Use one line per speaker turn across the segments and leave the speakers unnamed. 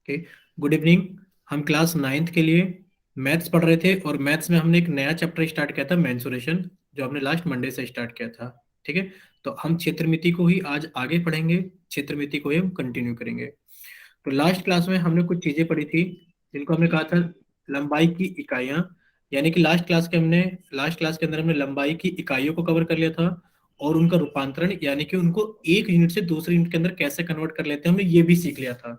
Okay. Good evening. हम class ninth के लिए मैथ्स पढ़ रहे थे और मैथ्स में हमने एक नया चैप्टर स्टार्ट किया था, मेंसुरेशन, जो हमने लास्ट मंडे से स्टार्ट किया था। ठीक है। तो हम क्षेत्रमिति को ही आज आगे पढ़ेंगे, क्षेत्रमिति को ही हम कंटिन्यू करेंगे। तो लास्ट क्लास में हमने कुछ चीजें पढ़ी थी जिनको हमने कहा था लंबाई की इकाइयां। यानी कि लास्ट क्लास के अंदर हमने लंबाई की इकाइयों को कवर कर लिया था और उनका रूपांतरण, यानी कि उनको एक यूनिट से दूसरे यूनिट के अंदर कैसे कन्वर्ट कर लेते हैं, हमने ये भी सीख लिया था।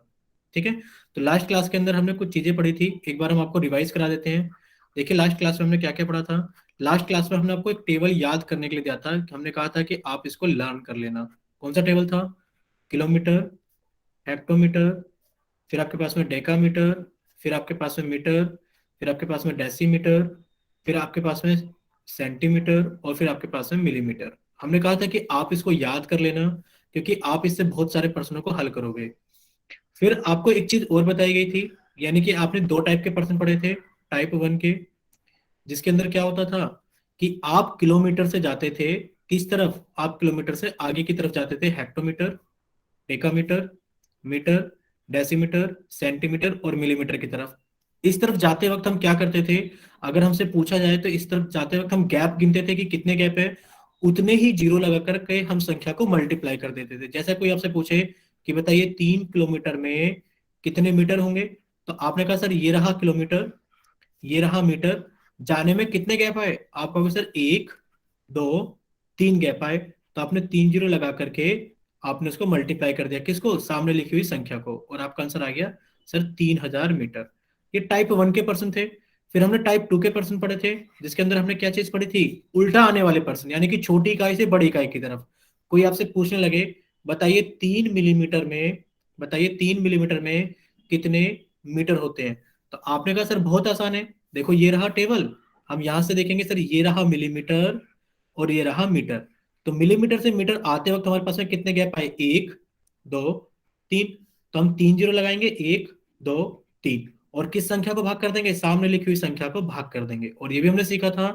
ठीक है। तो लास्ट क्लास के अंदर हमने कुछ चीजें पढ़ी थी, एक बार हम आपको रिवाइज करा देते हैं। देखिए लास्ट क्लास में हमने क्या क्या पढ़ा था। लास्ट क्लास में हमने आपको एक टेबल याद करने के लिए दिया था। हमने कहा था कि आप इसको लर्न कर लेना। कौन सा टेबल था? किलोमीटर, हेक्टोमीटर, फिर आपके पास में डेकामीटर, फिर आपके पास में मीटर, फिर आपके पास में डेसीमीटर, फिर आपके पास में सेंटीमीटर और फिर आपके पास में मिलीमीटर। हमने कहा था कि आप इसको याद कर लेना क्योंकि आप इससे बहुत सारे प्रश्नों को हल करोगे। फिर आपको एक चीज और बताई गई थी, यानी कि आपने दो टाइप के प्रश्न पढ़े थे, टाइप वन के, जिसके अंदर क्या होता था कि आप किलोमीटर से जाते थे किस तरफ, आप किलोमीटर से आगे की तरफ जाते थे hectometre, decametre, metre, decimetre, centimetre और मिलीमीटर की तरफ। इस तरफ जाते वक्त हम क्या करते थे, अगर हमसे पूछा जाए तो इस तरफ जाते वक्त हम गैप गिनते थे कि कितने गैप है, उतने ही जीरो लगा करके हम संख्या को मल्टीप्लाई कर देते थे। जैसे कोई आपसे पूछे कि बताइए 3 किलोमीटर में कितने मीटर होंगे, तो आपने कहा सर ये रहा किलोमीटर, ये रहा मीटर, जाने में कितने गैप आए, आप कहोगे सर 1, 2, 3 गैप आए। तो आपने 3 जीरो लगा करके आपने उसको मल्टीप्लाई कर दिया, किसको, सामने लिखी हुई संख्या को, और आपका आंसर आ गया सर 3000 मीटर। ये टाइप वन के पर्सन थे। फिर हमने टाइप टू के पर्सन पढ़े थे, जिसके अंदर हमने क्या चीज पढ़ी थी, उल्टा आने वाले पर्सन, यानी कि छोटी इकाई से बड़ी इकाई की तरफ। कोई आपसे पूछने लगे बताइए 3 मिलीमीटर में, बताइए 3 मिलीमीटर में कितने मीटर होते हैं, तो आपने कहा सर बहुत आसान है, देखो ये रहा टेबल, हम यहां से देखेंगे सर ये रहा मिलीमीटर और ये रहा मीटर। तो मिलीमीटर से मीटर आते वक्त हमारे पास में कितने गैप आए, 1, 2, 3। तो हम 3 जीरो लगाएंगे, 1, 2, 3, और किस संख्या को भाग कर देंगे, सामने लिखी हुई संख्या को भाग कर देंगे। और ये भी हमने सीखा था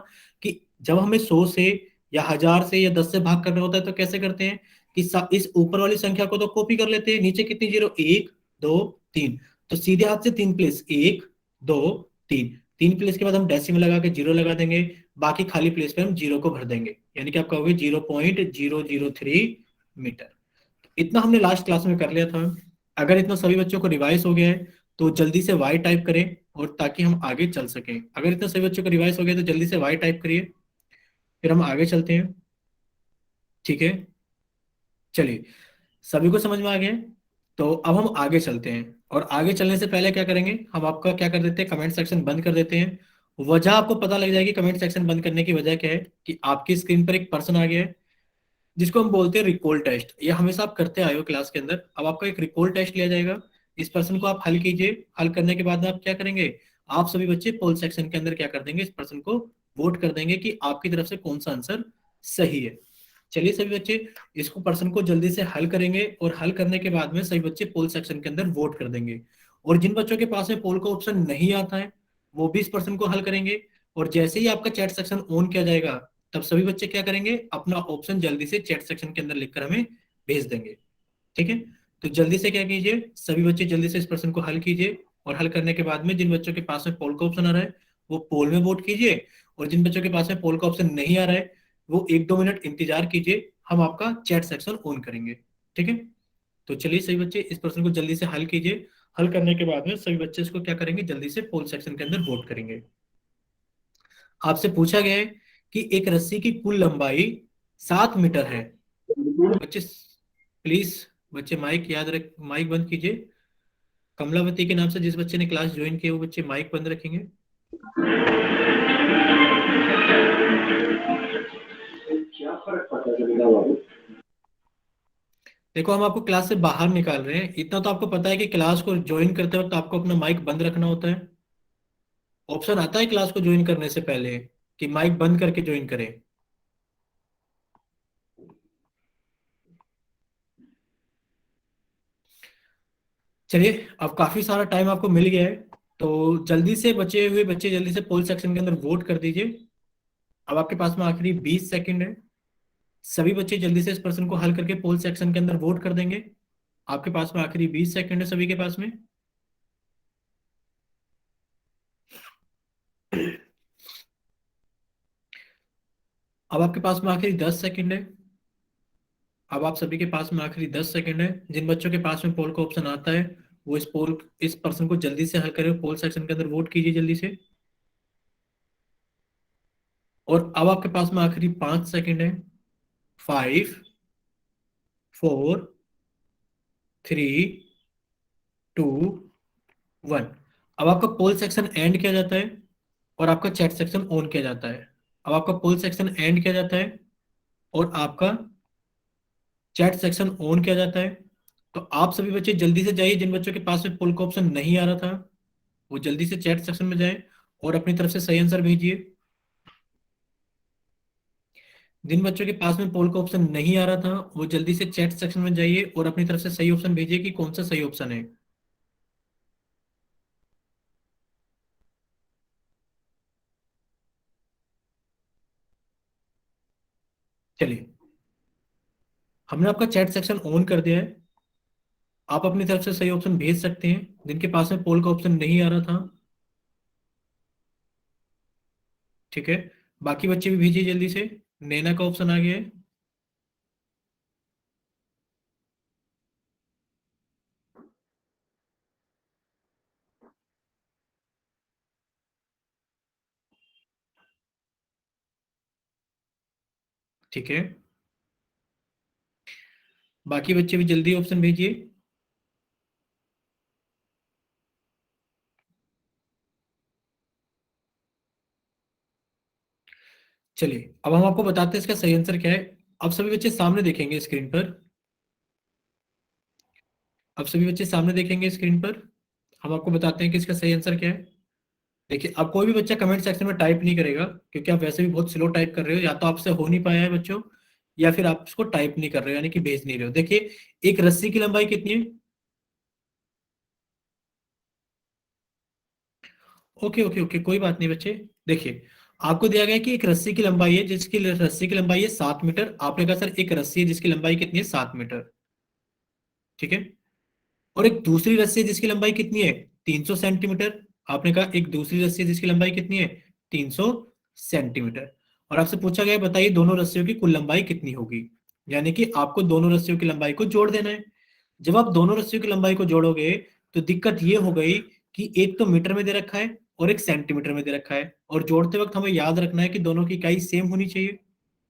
कि जब हमें 100 से या 1000 से या 10 से भाग करना होता है तो कैसे करते हैं कि इस ऊपर वाली संख्या को तो कॉपी कर लेते हैं, नीचे कितनी जीरो, 1, 2, 3, तो सीधे हाथ से 3 प्लेस, 1, 2, 3, 3 प्लेस के बाद हम डेसिमल लगा के जीरो लगा देंगे, बाकी खाली प्लेस पे हम जीरो को भर देंगे, यानी कि आप कहोगे 0.003 मीटर। इतना हमने लास्ट क्लास में कर लिया था। अगर इतना सभी बच्चों को रिवाइज हो गया है तो जल्दी से वाई टाइप करें, और ताकि हम आगे चल सकें। अगर इतना सभी बच्चों को रिवाइज हो गया तो जल्दी से वाई टाइप करिए, फिर हम आगे चलते हैं। ठीक है, चलिए, सभी को समझ में आ गया है? तो अब हम आगे चलते हैं, और आगे चलने से पहले क्या करेंगे, हम आपका क्या कर देते हैं, कमेंट सेक्शन बंद कर देते हैं। वजह आपको पता लग जाएगी कमेंट सेक्शन बंद करने की वजह क्या है, कि आपकी स्क्रीन पर एक पर्सन आ गया है जिसको हम बोलते हैं रिकॉल टेस्ट। ये हमेशा आप करते आए हो क्लास के अंदर, अब आपका एक रिकॉल टेस्ट लिया जाएगा। इस पर्सन को आप हल कीजिए, हल करने के बाद में आप क्या करेंगे, आप सभी बच्चे पोल सेक्शन के अंदर क्या कर देंगे, इस पर्सन को वोट कर देंगे कि आपकी तरफ से कौन सा आंसर सही है। चलिए सभी बच्चे इसको, पर्सन को जल्दी से हल करेंगे, और हल करने के बाद में सभी बच्चे पोल सेक्शन के अंदर वोट कर देंगे। और जिन बच्चों के पास में पोल का ऑप्शन नहीं आता है वो भी इस पर्सन को हल करेंगे। और जैसे ही आपका चैट सेक्शन ऑन किया जाएगा तब सभी बच्चे क्या करेंगे, अपना ऑप्शन जल्दी से चैट सेक्शन के अंदर लिखकर हमें भेज देंगे। ठीक है। तो जल्दी से क्या कीजिए, सभी बच्चे जल्दी से इस प्रश्न को हल कीजिए, और हल करने के बाद में जिन बच्चों के पास में पोल का ऑप्शन आ रहा है वो पोल में वोट कीजिए, और जिन बच्चों के पास में पोल का ऑप्शन नहीं आ रहा है वो 1-2 मिनट इंतजार कीजिए, हम आपका चैट सेक्शन ऑन करेंगे। ठीक है। तो चलिए सभी बच्चे इस प्रश्न को जल्दी से हल कीजिए, हल करने के बाद में सभी बच्चे इसको क्या करेंगे, जल्दी से पोल सेक्शन के अंदर वोट करेंगे। आपसे पूछा गया है कि एक रस्सी की कुल लंबाई 7 मीटर है। बच्चे प्लीज, बच्चे माइक याद रख, माइक बंद कीजिए। कमलावती के नाम से जिस बच्चे ने क्लास ज्वाइन किया वो बच्चे माइक बंद रखेंगे।
क्या फर्क पड़ता है जमींदार बाबू।
देखो हम आपको क्लास से बाहर निकाल रहे हैं, इतना तो आपको पता है कि क्लास को ज्वाइन करते वक्त आपको अपना माइक बंद रखना होता है। ऑप्शन आता है क्लास को ज्वाइन करने से पहले कि माइक बंद करके ज्वाइन करें। चलिए अब काफी सारा टाइम आपको मिल गया है, तो जल्दी से बचे हुए बच्चे जल्दी से पोल सेक्शन के अंदर वोट कर दीजिए। अब आपके पास में आखिरी 20 सेकंड है। सभी बच्चे जल्दी से इस प्रश्न को हल करके पोल सेक्शन के अंदर वोट कर देंगे। आपके पास में आखिरी 20 सेकंड है सभी के पास में। अब आपके पास में आखिरी 10 सेकंड है। अब आप सभी के पास में आखिरी 10 सेकंड है। जिन बच्चों के पास में पोल का ऑप्शन आता है वो इस पर्सन को जल्दी से हल करें, पोल सेक्शन के अंदर वोट कीजिए जल्दी से। और अब आपके पास में आखिरी 5 सेकंड है। 5, 4, 3, 2, 1। अब आपका पोल सेक्शन एंड किया जाता है और आपका चैट सेक्शन ऑन किया जाता है। अब आपका पोल सेक्शन एंड किया जाता है और आपका चैट सेक्शन ऑन किया जाता है। तो आप सभी बच्चे जल्दी से जाइए, जिन बच्चों के पास में पोल का ऑप्शन नहीं आ रहा था वो जल्दी से चैट सेक्शन में जाएं और अपनी तरफ से सही आंसर भेजिए। जिन बच्चों के पास में पोल का ऑप्शन नहीं आ रहा था वो जल्दी से चैट सेक्शन में जाइए और अपनी तरफ से सही ऑप्शन भेजिए कि कौन सा सही ऑप्शन है। चलिए, हमने आपका चैट सेक्शन ऑन कर दिया है। आप अपनी तरफ से सही ऑप्शन भेज सकते हैं जिनके पास में पोल का ऑप्शन नहीं आ रहा था। ठीक है, बाकी बच्चे भी भेजिए जल्दी से। नैना का ऑप्शन आ गया है। ठीक है, बाकी बच्चे भी जल्दी ऑप्शन भेजिए। चलिए, अब हम आपको बताते हैं इसका सही आंसर क्या है। अब सभी बच्चे सामने देखेंगे स्क्रीन पर। अब सभी बच्चे सामने देखेंगे स्क्रीन पर। हम आपको बताते हैं कि इसका सही आंसर क्या है। देखिए, अब कोई भी बच्चा कमेंट सेक्शन में टाइप नहीं करेगा क्योंकि आप वैसे भी बहुत स्लो टाइप कर रहे हो, या तो आपसे हो नहीं पाया है बच्चों, या फिर आप उसको टाइप नहीं कर रहे हो यानी कि भेज नहीं रहे हो। देखिए, एक रस्सी की लंबाई कितनी है? ओके ओके ओके, कोई बात नहीं बच्चे। देखिए, आपको दिया गया है कि एक रस्सी की लंबाई है जिसकी रस्सी की लंबाई है 7 मीटर। आपने कहा सर एक रस्सी है जिसकी लंबाई कितनी है? 7 मीटर। ठीक है, और एक दूसरी रस्सी है जिसकी लंबाई कितनी है? 300 सेंटीमीटर। आपने कहा एक दूसरी रस्सी है जिसकी लंबाई कितनी है? 300 सेंटीमीटर। और आपसे पूछा गया है, बताइए दोनों रस्सियों की कुल लंबाई कितनी होगी। यानी कि आपको दोनों रस्सियों की लंबाई को जोड़ देना है। जब आप दोनों रस्सियों की लंबाई को जोड़ोगे तो दिक्कत ये हो गई कि एक तो मीटर में दे रखा है और एक सेंटीमीटर में दे रखा है, और जोड़ते वक्त हमें याद रखना है कि दोनों की इकाई सेम होनी चाहिए।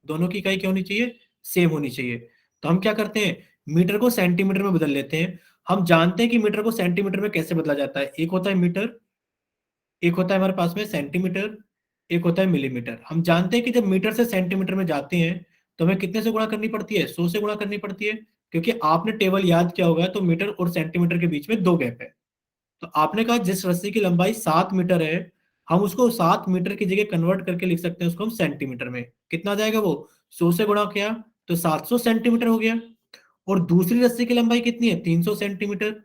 दोनों की इकाई क्या होनी चाहिए? सेम होनी चाहिए। तो हम क्या करते हैं, मीटर को सेंटीमीटर में बदल लेते हैं। हम जानते हैं कि मीटर को सेंटीमीटर में कैसे बदला जाता है। एक होता है मीटर, एक होता है हमारे पास में सेंटीमीटर, एक होता है मिलीमीटर। हम जानते हैं कि जब मीटर से सेंटीमीटर में जाते हैं तो हमें कितने से गुणा करनी पड़ती है? 100 से गुणा करनी पड़ती है। क्योंकि आपने टेबल याद किया होगा तो मीटर और सेंटीमीटर के बीच में 2 गैप है। तो आपने कहा जिस रस्सी की लंबाई 7 मीटर है, हम उसको 7 मीटर की जगह कन्वर्ट करके लिख सकते हैं उसको हम सेंटीमीटर में। कितना आ जाएगा वो? 100 से गुणा किया तो 700 सेंटीमीटर हो गया। और दूसरी रस्सी की लंबाई कितनी है? 300 सेंटीमीटर।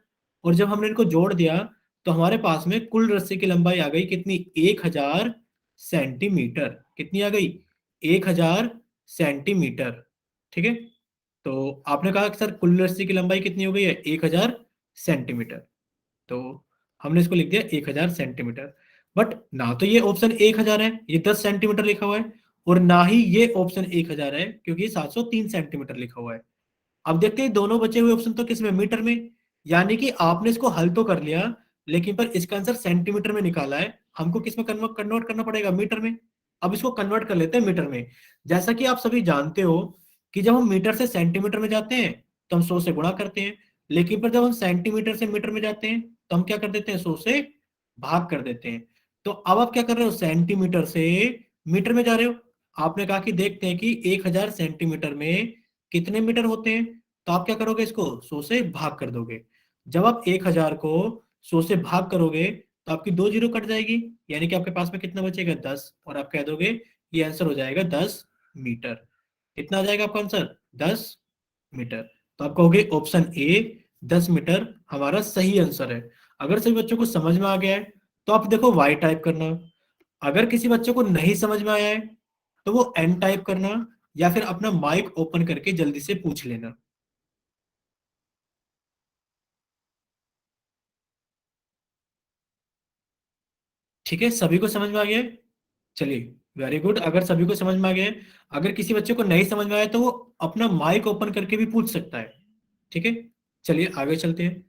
और जब हमने इनको जोड़ दिया तो हमारे पास में कुल रस्सी की लंबाई आ गई कितनी? 1000 सेंटीमीटर। कितनी आ गई? 1000 सेंटीमीटर। ठीक है, तो आपने कहा कि सर कुल रस्सी की लंबाई कितनी हो गई है? 1000 सेंटीमीटर। तो हमने इसको लिख दिया 1000 सेंटीमीटर। बट ना तो ये ऑप्शन 1000 है, ये 10 सेंटीमीटर लिखा हुआ है, और ना ही ये ऑप्शन 1000 है क्योंकि ये 703 सेंटीमीटर लिखा हुआ है। अब देखते हैं दोनों बचे हुए ऑप्शन तो किस में? मीटर में। यानी कि आपने इसको हल तो कर लिया लेकिन पर इसका आंसर सेंटीमीटर में निकाला है। हमको किस में कन्वर्ट कन्वर्ट करना पड़ेगा? मीटर में। अब इसको कन्वर्ट कर लेते हैं मीटर में। जैसा कि आप सभी जानते हो कि जब हम मीटर से सेंटीमीटर में जाते हैं तो हम 100 से गुणा करते हैं, लेकिन पर जब हम सेंटीमीटर से मीटर में जाते हैं तो हम क्या कर देते हैं? 100 से भाग कर देते हैं। तो अब आप क्या कर रहे हो? सेंटीमीटर से मीटर में जा रहे हो। आपने कहा कि देखते हैं कि 1000 सेंटीमीटर में कितने मीटर होते हैं। तो आप क्या करोगे? इसको 100 से भाग कर दोगे। जब आप 1000 को 100 से भाग करोगे तो आपकी 2 जीरो कट जाएगी, यानी कि आपके पास में कितना बचेगा? 10। और आप कह दोगे ये आंसर हो जाएगा 10 मीटर। कितना आ जाएगा आपका आंसर? 10 मीटर। तो आप कहोगे ऑप्शन ए 10 मीटर हमारा सही आंसर है। अगर सभी बच्चों को समझ में आ गया है तो आप देखो वाई टाइप करना। अगर किसी बच्चे को नहीं समझ में आया है तो वो एन टाइप करना, या फिर अपना माइक ओपन करके जल्दी से पूछ लेना। ठीक है, सभी को समझ में आ गया है? चलिए, वेरी गुड। अगर सभी को समझ में आ गया है, अगर किसी बच्चे को नहीं समझ में आया तो वो अपना माइक ओपन करके भी पूछ सकता है। ठीक है, चलिए आगे चलते हैं।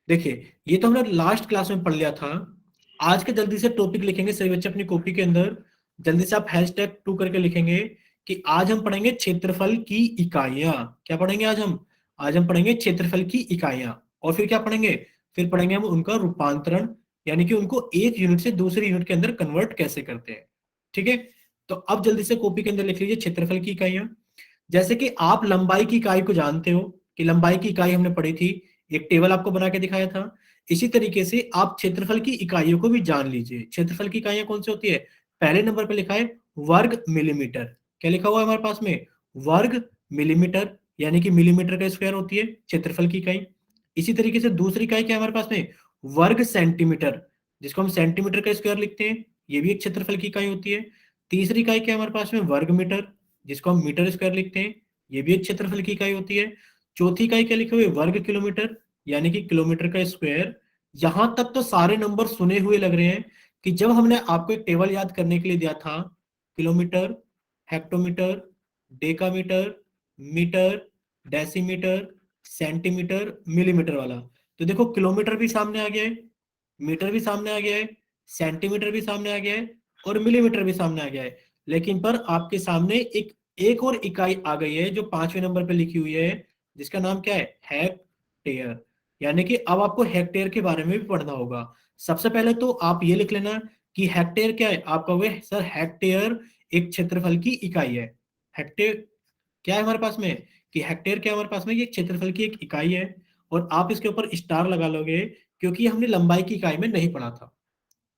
देखिए, ये तो हमने लास्ट क्लास में पढ़ लिया था। आज के जल्दी से टॉपिक लिखेंगे सभी बच्चे अपनी कॉपी के अंदर। जल्दी से आप #2 करके लिखेंगे कि आज हम पढ़ेंगे क्षेत्रफल की इकाइयां। क्या पढ़ेंगे आज हम? आज हम पढ़ेंगे क्षेत्रफल की इकाइयां। और फिर क्या पढ़ेंगे? फिर पढ़ेंगे हम उनका रूपांतरण, यानी कि उनको एक यूनिट से दूसरी यूनिट के अंदर कन्वर्ट कैसे करते हैं। ठीक है, तो अब जल्दी से कॉपी के अंदर लिख लीजिए क्षेत्रफल की इकाइयां। जैसे कि आप लंबाई की इकाई को जानते हो कि लंबाई की इकाई हमने पढ़ी थी, एक टेबल आपको बना के दिखाया था। इसी तरीके से आप क्षेत्रफल की इकाइयों को भी जान लीजिए। क्षेत्रफल की इकाइयां कौन सी होती है? पहले नंबर पे लिखा है वर्ग मिलीमीटर। क्या लिखा हुआ है हमारे पास में? वर्ग मिलीमीटर, यानी कि मिलीमीटर का स्क्वायर होती है क्षेत्रफल की इकाई। इसी तरीके से दूसरी इकाई क्या है हमारे पास में? वर्ग सेंटीमीटर, जिसको हम सेंटीमीटर का स्क्वायर लिखते हैं, ये भी एक क्षेत्रफल की इकाई होती है। तीसरी इकाई क्या है हमारे पास में? वर्ग मीटर, जिसको हम मीटर स्क्वायर लिखते हैं, ये भी एक क्षेत्रफल की इकाई होती है। चौथी इकाई क्या लिखे हुए? वर्ग किलोमीटर, यानी कि किलोमीटर का स्क्वायर। यहां तक तो सारे नंबर सुने हुए लग रहे हैं कि जब हमने आपको एक टेबल याद करने के लिए दिया था, kilometre, hectometre, decametre, metre, decimetre, centimetre, millimetre वाला, तो देखो किलोमीटर भी सामने आ गया है, मीटर भी सामने आ गया है, सेंटीमीटर भी सामने आ गया है, और मिलीमीटर भी सामने आ गया है। लेकिन पर आपके सामने एक एक और इकाई आ गई है जो 5वें नंबर पे लिखी हुई है, जिसका नाम क्या है? हेक्टेयर। यानी कि अब आपको हेक्टेयर के बारे में भी पढ़ना होगा। सबसे पहले तो आप ये लिख लेना कि हेक्टेयर क्या है। आप कहोगे सर हेक्टेयर एक क्षेत्रफल की इकाई है। हेक्टेयर क्या है हमारे पास में? कि हेक्टेयर क्या है हमारे पास में? ये क्षेत्रफल की एक इकाई है। और आप इसके ऊपर स्टार लगा लोगे, क्योंकि हमने लंबाई की इकाई में नहीं पढ़ा था।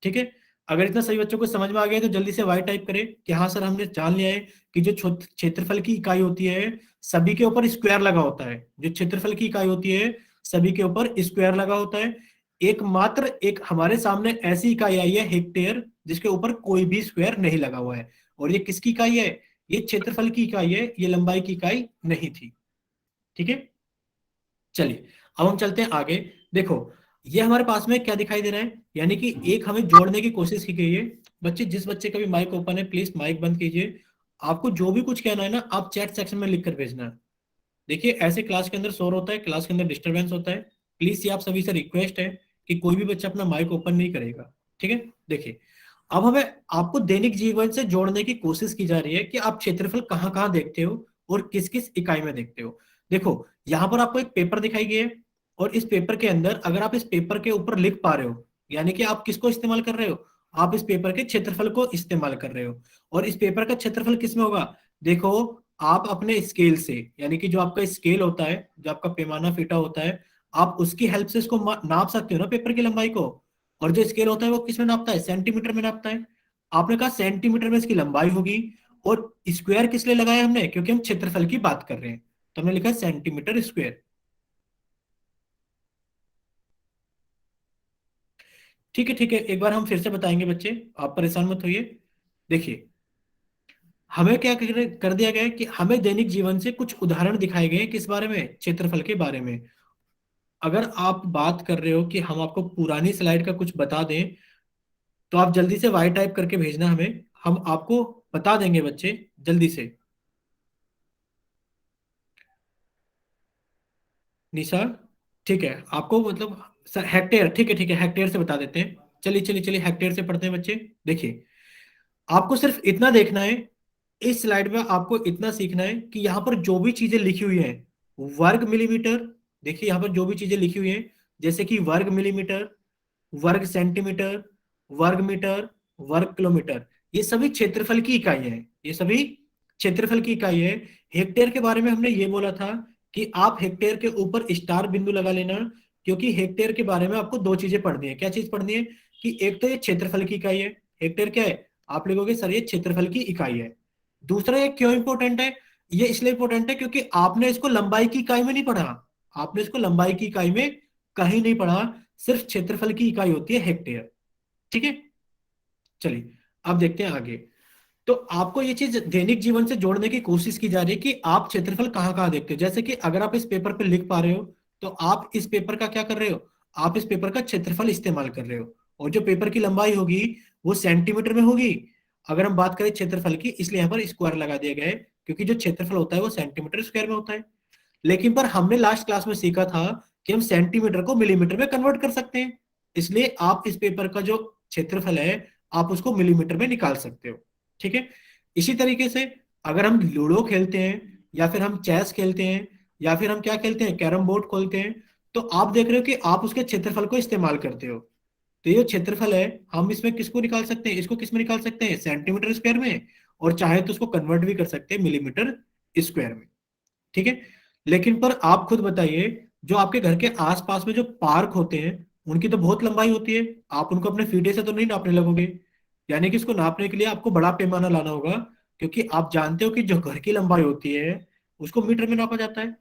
ठीक है, अगर इतना सभी बच्चों को समझ में आ गया है तो जल्दी से वाई टाइप करें कि हाँ सर हमने जान लिया है कि जो क्षेत्रफल की इकाई होती है सभी के ऊपर स्क्वायर लगा होता है। जो क्षेत्रफल की इकाई होती है सभी के ऊपर स्क्वायर लगा होता है। एकमात्र एक हमारे सामने ऐसी इकाई आई है हेक्टेयर, जिसके ऊपर कोई भी स्क्वायर नहीं लगा हुआ है। और ये किसकी इकाई है? ये क्षेत्रफल की इकाई है, ये लंबाई की इकाई नहीं थी। ठीक है, चलिए अब हम चलते हैं आगे। देखो, ये हमारे पास में क्या दिखाई दे रहा है, यानी कि एक हमें जोड़ने की कोशिश की गई है। बच्चे, जिस बच्चे का भी माइक ओपन है प्लीज माइक बंद कीजिए। आपको जो भी कुछ कहना है ना, आप चैट सेक्शन में लिख कर भेजना है। देखिए, ऐसे क्लास के अंदर शोर होता है, क्लास के अंदर डिस्टरबेंस होता है। प्लीज ये आप सभी से रिक्वेस्ट है कि कोई भी बच्चा अपना माइक ओपन नहीं करेगा। ठीक है, देखिए, अब हमें आपको दैनिक जीवन से जोड़ने की कोशिश की जा रही है कि आप क्षेत्रफल कहाँ कहाँ देखते हो और किस किस इकाई में देखते हो। देखो, यहाँ पर आपको एक पेपर दिखाई गया है, और इस पेपर के अंदर अगर आप इस पेपर के ऊपर लिख पा रहे हो, यानी कि आप किसको इस्तेमाल कर रहे हो? आप इस पेपर के क्षेत्रफल को इस्तेमाल कर रहे हो। और इस पेपर का क्षेत्रफल किस में होगा? देखो, आप अपने स्केल से, यानी कि जो आपका स्केल होता है, जो आपका पैमाना फीता होता है, आप उसकी हेल्प से इसको नाप सकते हो ना पेपर की लंबाई को। और जो स्केल होता है वो किस में नापता है? सेंटीमीटर में नापता है। आपने कहा सेंटीमीटर में इसकी लंबाई होगी। और स्क्वायर किस लिए लगाया हमने? क्योंकि हम क्षेत्रफल की बात कर रहे हैं, तो हमने लिखा सेंटीमीटर स्क्वायर। ठीक है, ठीक है, एक बार हम फिर से बताएंगे बच्चे, आप परेशान मत होइए। देखिए, हमें क्या कर दिया गया है कि हमें दैनिक जीवन से कुछ उदाहरण दिखाए गए हैं, किस बारे में? क्षेत्रफल के बारे में। अगर आप बात कर रहे हो कि हम आपको पुरानी स्लाइड का कुछ बता दें, तो आप जल्दी से वाई टाइप करके भेजना हमें, हम आपको बता देंगे बच्चे, जल्दी से। निशा, ठीक है, आपको मतलब सर हेक्टेयर, ठीक है ठीक है, हेक्टेयर से बता देते हैं। चलिए चलिए चलिए, हेक्टेयर से पढ़ते हैं बच्चे। देखिए, आपको सिर्फ इतना देखना है, इस स्लाइड में आपको इतना सीखना है कि यहाँ पर जो भी चीजें लिखी हुई हैं, वर्ग मिलीमीटर, देखिए यहाँ पर जो भी चीजें लिखी हुई हैं, जैसे कि वर्ग मिलीमीटर, वर्ग सेंटीमीटर, वर्ग मीटर, वर्ग किलोमीटर, ये सभी क्षेत्रफल की इकाई है। ये सभी क्षेत्रफल की इकाई है। हेक्टेयर के बारे में हमने ये बोला था कि आप हेक्टेयर के ऊपर स्टार बिंदु लगा लेना, क्योंकि हेक्टेयर के बारे में आपको दो चीजें पढ़नी है। क्या चीज पढ़नी है? कि एक तो ये क्षेत्रफल की इकाई है। हेक्टेयर क्या है? आप लिखोगे सर ये क्षेत्रफल की इकाई है। दूसरा, ये क्यों इंपॉर्टेंट है? ये इसलिए इंपॉर्टेंट है क्योंकि आपने इसको लंबाई की इकाई में नहीं पढ़ा। आपने इसको लंबाई की इकाई में कहीं नहीं पढ़ा, सिर्फ क्षेत्रफल की इकाई होती है हेक्टेयर। ठीक है, चलिए अब देखते हैं आगे। तो आपको ये चीज दैनिक जीवन से जोड़ने की कोशिश की जा रही है कि आप क्षेत्रफल कहाँ कहाँ देखते हो। जैसे कि अगर आप इस पेपर पे लिख पा रहे हो, तो आप इस पेपर का क्या कर रहे हो? आप इस पेपर का क्षेत्रफल इस्तेमाल कर रहे हो। और जो पेपर की लंबाई होगी वो सेंटीमीटर में होगी। अगर हम बात करें क्षेत्रफल की, इसलिए यहाँ पर स्क्वायर लगा दिया गया है, क्योंकि जो क्षेत्रफल होता है वो सेंटीमीटर स्क्वायर में होता है। लेकिन पर हमने लास्ट क्लास में सीखा था कि हम सेंटीमीटर को मिलीमीटर में कन्वर्ट कर सकते हैं, इसलिए आप इस पेपर का जो क्षेत्रफल है आप उसको मिलीमीटर में निकाल सकते हो। ठीक है। इसी तरीके से अगर हम लूडो खेलते हैं, या फिर हम चेस खेलते हैं, या फिर हम क्या खेलते हैं, कैरम बोर्ड खोलते हैं, तो आप देख रहे हो कि आप उसके क्षेत्रफल को इस्तेमाल करते हो। तो ये जो क्षेत्रफल है हम इसमें किसको निकाल सकते हैं, इसको किस में निकाल सकते हैं, सेंटीमीटर स्क्वायर में, और चाहे तो उसको कन्वर्ट भी कर सकते हैं मिलीमीटर स्क्वायर में। ठीक है। लेकिन पर आप खुद बताइए, जो आपके घर के आसपास में जो पार्क होते हैं उनकी तो बहुत लंबाई होती है, आप उनको अपने फीटे से तो नहीं नापने लगोगे, यानी कि इसको नापने के लिए आपको बड़ा पैमाना लाना होगा, क्योंकि आप जानते हो कि जो घर की लंबाई होती है उसको मीटर में नापा जाता है।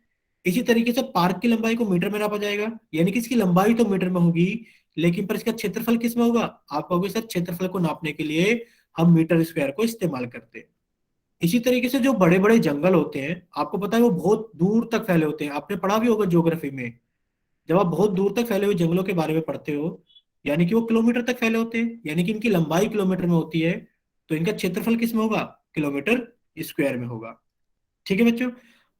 इसी तरीके से पार्क की लंबाई को मीटर में नापा जाएगा, यानी कि इसकी लंबाई तो मीटर में होगी, लेकिन पर इसका क्षेत्रफल किस में होगा, आप कहोगे सर क्षेत्रफल को नापने के लिए हम मीटर स्क्वायर को इस्तेमाल करते हैं। इसी तरीके से जो बड़े बड़े जंगल होते हैं, आपको पता है वो बहुत दूर तक फैले होते हैं, आपने पढ़ा भी होगा ज्योग्राफी में। जब आप बहुत दूर तक फैले हुए जंगलों के बारे में पढ़ते हो, यानी कि वो किलोमीटर तक फैले होते हैं, यानी कि इनकी लंबाई किलोमीटर में होती है, तो इनका क्षेत्रफल किस में होगा, किलोमीटर स्क्वायर में होगा। ठीक है बच्चों।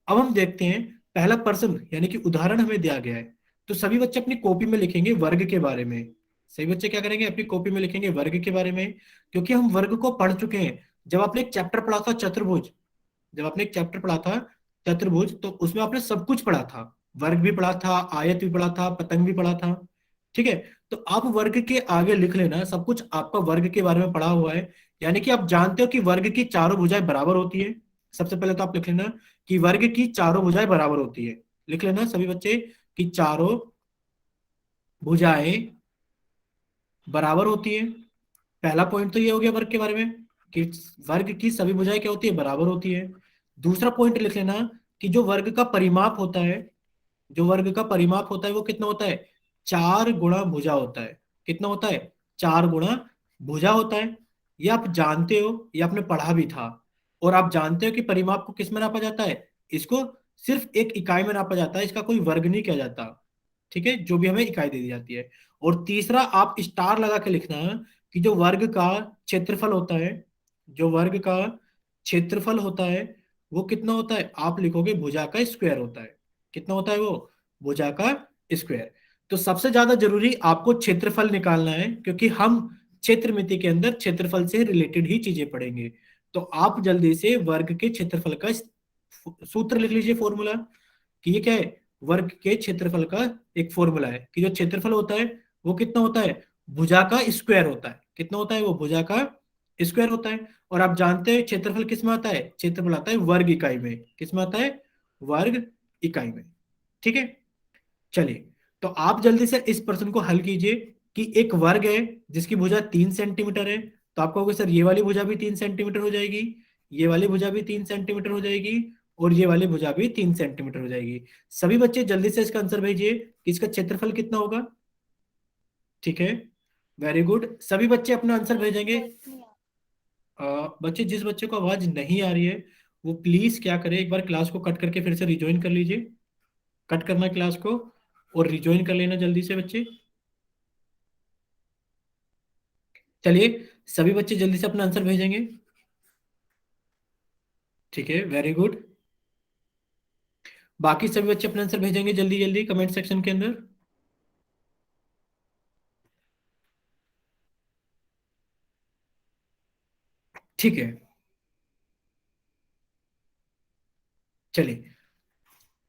अब हम देखते हैं पहला पर्सन, यानी कि उदाहरण हमें दिया गया है, तो सभी बच्चे अपनी कॉपी में लिखेंगे वर्ग के बारे में। सभी बच्चे क्या करेंगे, अपनी कॉपी में लिखेंगे वर्ग के बारे में, क्योंकि हम वर्ग को पढ़ चुके हैं। जब आपने एक चैप्टर पढ़ा था चतुर्भुज, जब आपने एक चैप्टर पढ़ा था चतुर्भुज, तो उसमें आपने सब कुछ पढ़ा था, वर्ग भी पढ़ा था, आयत भी पढ़ा था, पतंग भी पढ़ा था। ठीक है। तो आप वर्ग के आगे लिख लेना, सब कुछ आपका वर्ग के बारे में पढ़ा हुआ है, यानी कि आप जानते हो कि वर्ग की चारों भुजाएं बराबर होती है। सबसे पहले तो आप लिख लेना कि वर्ग की चारों भुजाएं बराबर होती है। लिख लेना सभी बच्चे कि चारों भुजाएं बराबर होती है। पहला पॉइंट तो ये हो गया वर्ग के बारे में, कि वर्ग की सभी भुजाएं क्या होती है, बराबर होती है। दूसरा पॉइंट लिख लेना कि जो वर्ग का परिमाप होता है, जो वर्ग का परिमाप होता है वो कितना होता है, 4 गुणा भुजा होता है। कितना होता है, 4 गुणा भुजा होता है। ये आप जानते हो, ये आपने पढ़ा भी था। और आप जानते हो कि परिमाप को किस में नापा जाता है, इसको सिर्फ एक इकाई में नापा जाता है, इसका कोई वर्ग नहीं किया जाता। ठीक है, जो भी हमें इकाई दे दी जाती है। और तीसरा आप स्टार लगा के लिखना कि जो वर्ग का क्षेत्रफल होता है, जो वर्ग का क्षेत्रफल होता है वो कितना होता है, आप लिखोगे भुजा का स्क्वायर होता है। कितना होता है वो, भुजा का स्क्वायर। तो सबसे ज्यादा जरूरी आपको क्षेत्रफल निकालना है, क्योंकि हम क्षेत्रमिति के अंदर क्षेत्रफल से रिलेटेड ही चीजें पढ़ेंगे। तो आप जल्दी से वर्ग के क्षेत्रफल का सूत्र लिख लीजिए, फॉर्मूला, कि ये क्या है, वर्ग के क्षेत्रफल का एक फॉर्मूला है कि जो क्षेत्रफल होता है वो कितना होता है, भुजा का स्क्वायर होता है। कितना होता है वो, भुजा का स्क्वायर होता है। और आप जानते हैं क्षेत्रफल किस में आता है, क्षेत्रफल आता है वर्ग इकाई में। किस में आता है, वर्ग इकाई में। ठीक है। चलिए, तो आप जल्दी से इस प्रश्न को हल कीजिए कि एक वर्ग है जिसकी भुजा 3 सेंटीमीटर है, तो आप कहोगे सर ये वाली भुजा भी 3 सेंटीमीटर हो जाएगी, ये वाली भुजा भी 3 सेंटीमीटर हो जाएगी, और ये वाली भुजा भी 3 सेंटीमीटर हो जाएगी। सभी बच्चे जल्दी से इसका आंसर भेजिए कि इसका क्षेत्रफल कितना होगा। ठीक है, वेरी गुड, सभी बच्चे अपना आंसर भेजेंगे। बच्चे, जिस बच्चे को आवाज नहीं आ रही है वो प्लीज क्या करे, एक बार क्लास को कट करके फिर से रिज्वाइन कर लीजिए। कट करना क्लास को और रिज्वाइन कर लेना जल्दी से बच्चे। चलिए, सभी बच्चे जल्दी से अपना आंसर भेजेंगे। ठीक है, वेरी गुड। बाकी सभी बच्चे अपना आंसर भेजेंगे जल्दी जल्दी कमेंट सेक्शन के अंदर। ठीक है। चलिए,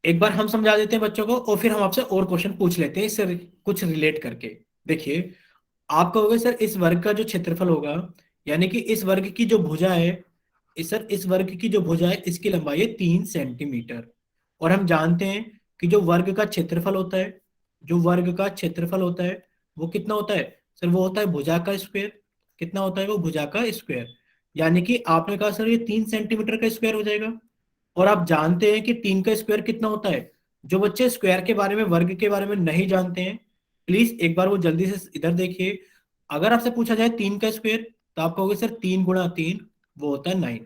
एक बार हम समझा देते हैं बच्चों को, और फिर हम आपसे और क्वेश्चन पूछ लेते हैं इससे कुछ रिलेट करके। देखिए, आप कहोगे सर इस वर्ग का जो क्षेत्रफल होगा, यानी कि इस वर्ग की जो भुजा है, इस वर्ग की जो भुजा है इसकी लंबाई है 3 सेंटीमीटर। और हम जानते हैं कि जो वर्ग का क्षेत्रफल होता है, जो वर्ग का क्षेत्रफल होता है वो कितना होता है, सर वो होता है भुजा का स्क्वायर। कितना होता है वो, भुजा का स्क्वायर। यानी कि आपने कहा सर ये 3 सेंटीमीटर का स्क्वायर हो जाएगा। और आप जानते हैं कि 3 का स्क्वायर कितना होता है। जो बच्चे स्क्वायर के बारे में, वर्ग के बारे में नहीं जानते हैं, प्लीज एक बार वो जल्दी से इधर देखिए। अगर आपसे पूछा जाए 3 का स्क्वायर, तो आप कहोगे सर 3 गुणा 3, वो होता है 9।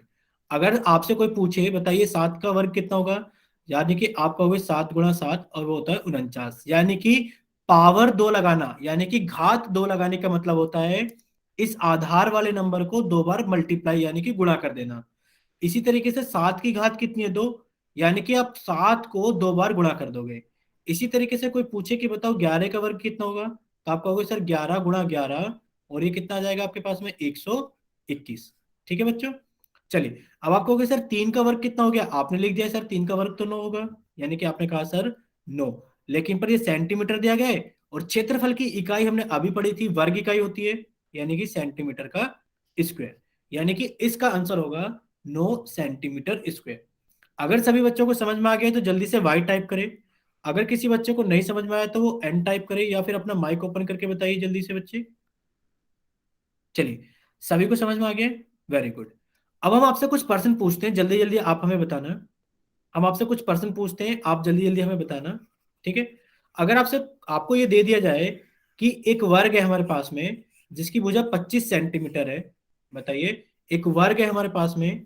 अगर आपसे कोई पूछे बताइए 7 का वर्ग कितना होगा, यानी कि आप कहोगे 7 गुणा 7, और वो होता है 49। यानी कि पावर 2 लगाना, यानी कि घात 2 लगाने का मतलब होता है इस आधार वाले नंबर को 2 बार मल्टीप्लाई यानी कि गुणा कर देना। इसी तरीके से 7 की घात कितनी है, 2, यानी कि आप 7 को 2 बार गुणा कर दोगे। इसी तरीके से कोई पूछे कि बताओ 11 का वर्ग कितना होगा, तो आप कहोगे सर 11 × 11, और ये कितना आ जाएगा आपके पास में, 121। ठीक है बच्चों। चलिए, अब आप कहोगे सर 3 का वर्ग कितना हो गया, आपने लिख दिया सर 3 का वर्ग तो 9 होगा, यानी कि आपने कहा सर 9। लेकिन पर ये सेंटीमीटर दिया गया है, और क्षेत्रफल की इकाई हमने अभी पढ़ी थी, वर्ग इकाई होती है, यानी कि सेंटीमीटर का स्क्वायर, यानी कि इसका आंसर होगा 9 सेंटीमीटर स्क्वायर। अगर सभी बच्चों को समझ में आ गया है तो जल्दी से वाई टाइप करें। अगर किसी बच्चे को नहीं समझ में आया तो वो एन टाइप करे, या फिर अपना माइक ओपन करके बताइए जल्दी से बच्चे। चलिए, सभी को समझ में आ गया, वेरी गुड। अब हम आपसे कुछ प्रश्न पूछते हैं, जल्दी जल्दी आप हमें बताना। हम आपसे कुछ प्रश्न पूछते हैं, आप जल्दी जल्दी हमें बताना। ठीक है। अगर आपसे, आपको ये दे दिया जाए कि एक वर्ग है हमारे पास में जिसकी भुजा 25 सेंटीमीटर है, बताइए, एक वर्ग है हमारे पास में,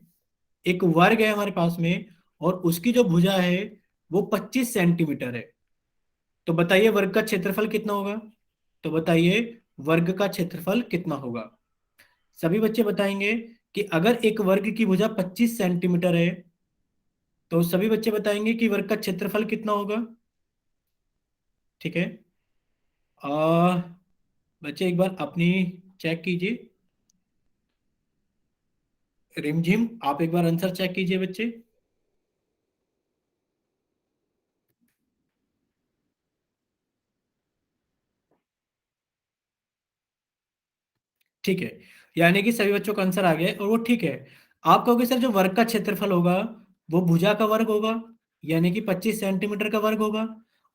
एक वर्ग है हमारे पास में, और उसकी जो भुजा है वो 25 सेंटीमीटर है, तो बताइए वर्ग का क्षेत्रफल कितना होगा। तो बताइए वर्ग का क्षेत्रफल कितना होगा। सभी बच्चे बताएंगे कि अगर एक वर्ग की भुजा 25 सेंटीमीटर है, तो सभी बच्चे बताएंगे कि वर्ग का क्षेत्रफल कितना होगा। ठीक है। आ, बच्चे एक बार अपनी चेक कीजिए। रिमझिम, आप एक बार आंसर चेक कीजिए बच्चे। ठीक है, यानी कि सभी बच्चों का आंसर आ गया है, और वो ठीक है। आप कहोगे सर जो वर्ग का क्षेत्रफल होगा वो भुजा का वर्ग होगा, यानी कि 25 सेंटीमीटर का वर्ग होगा।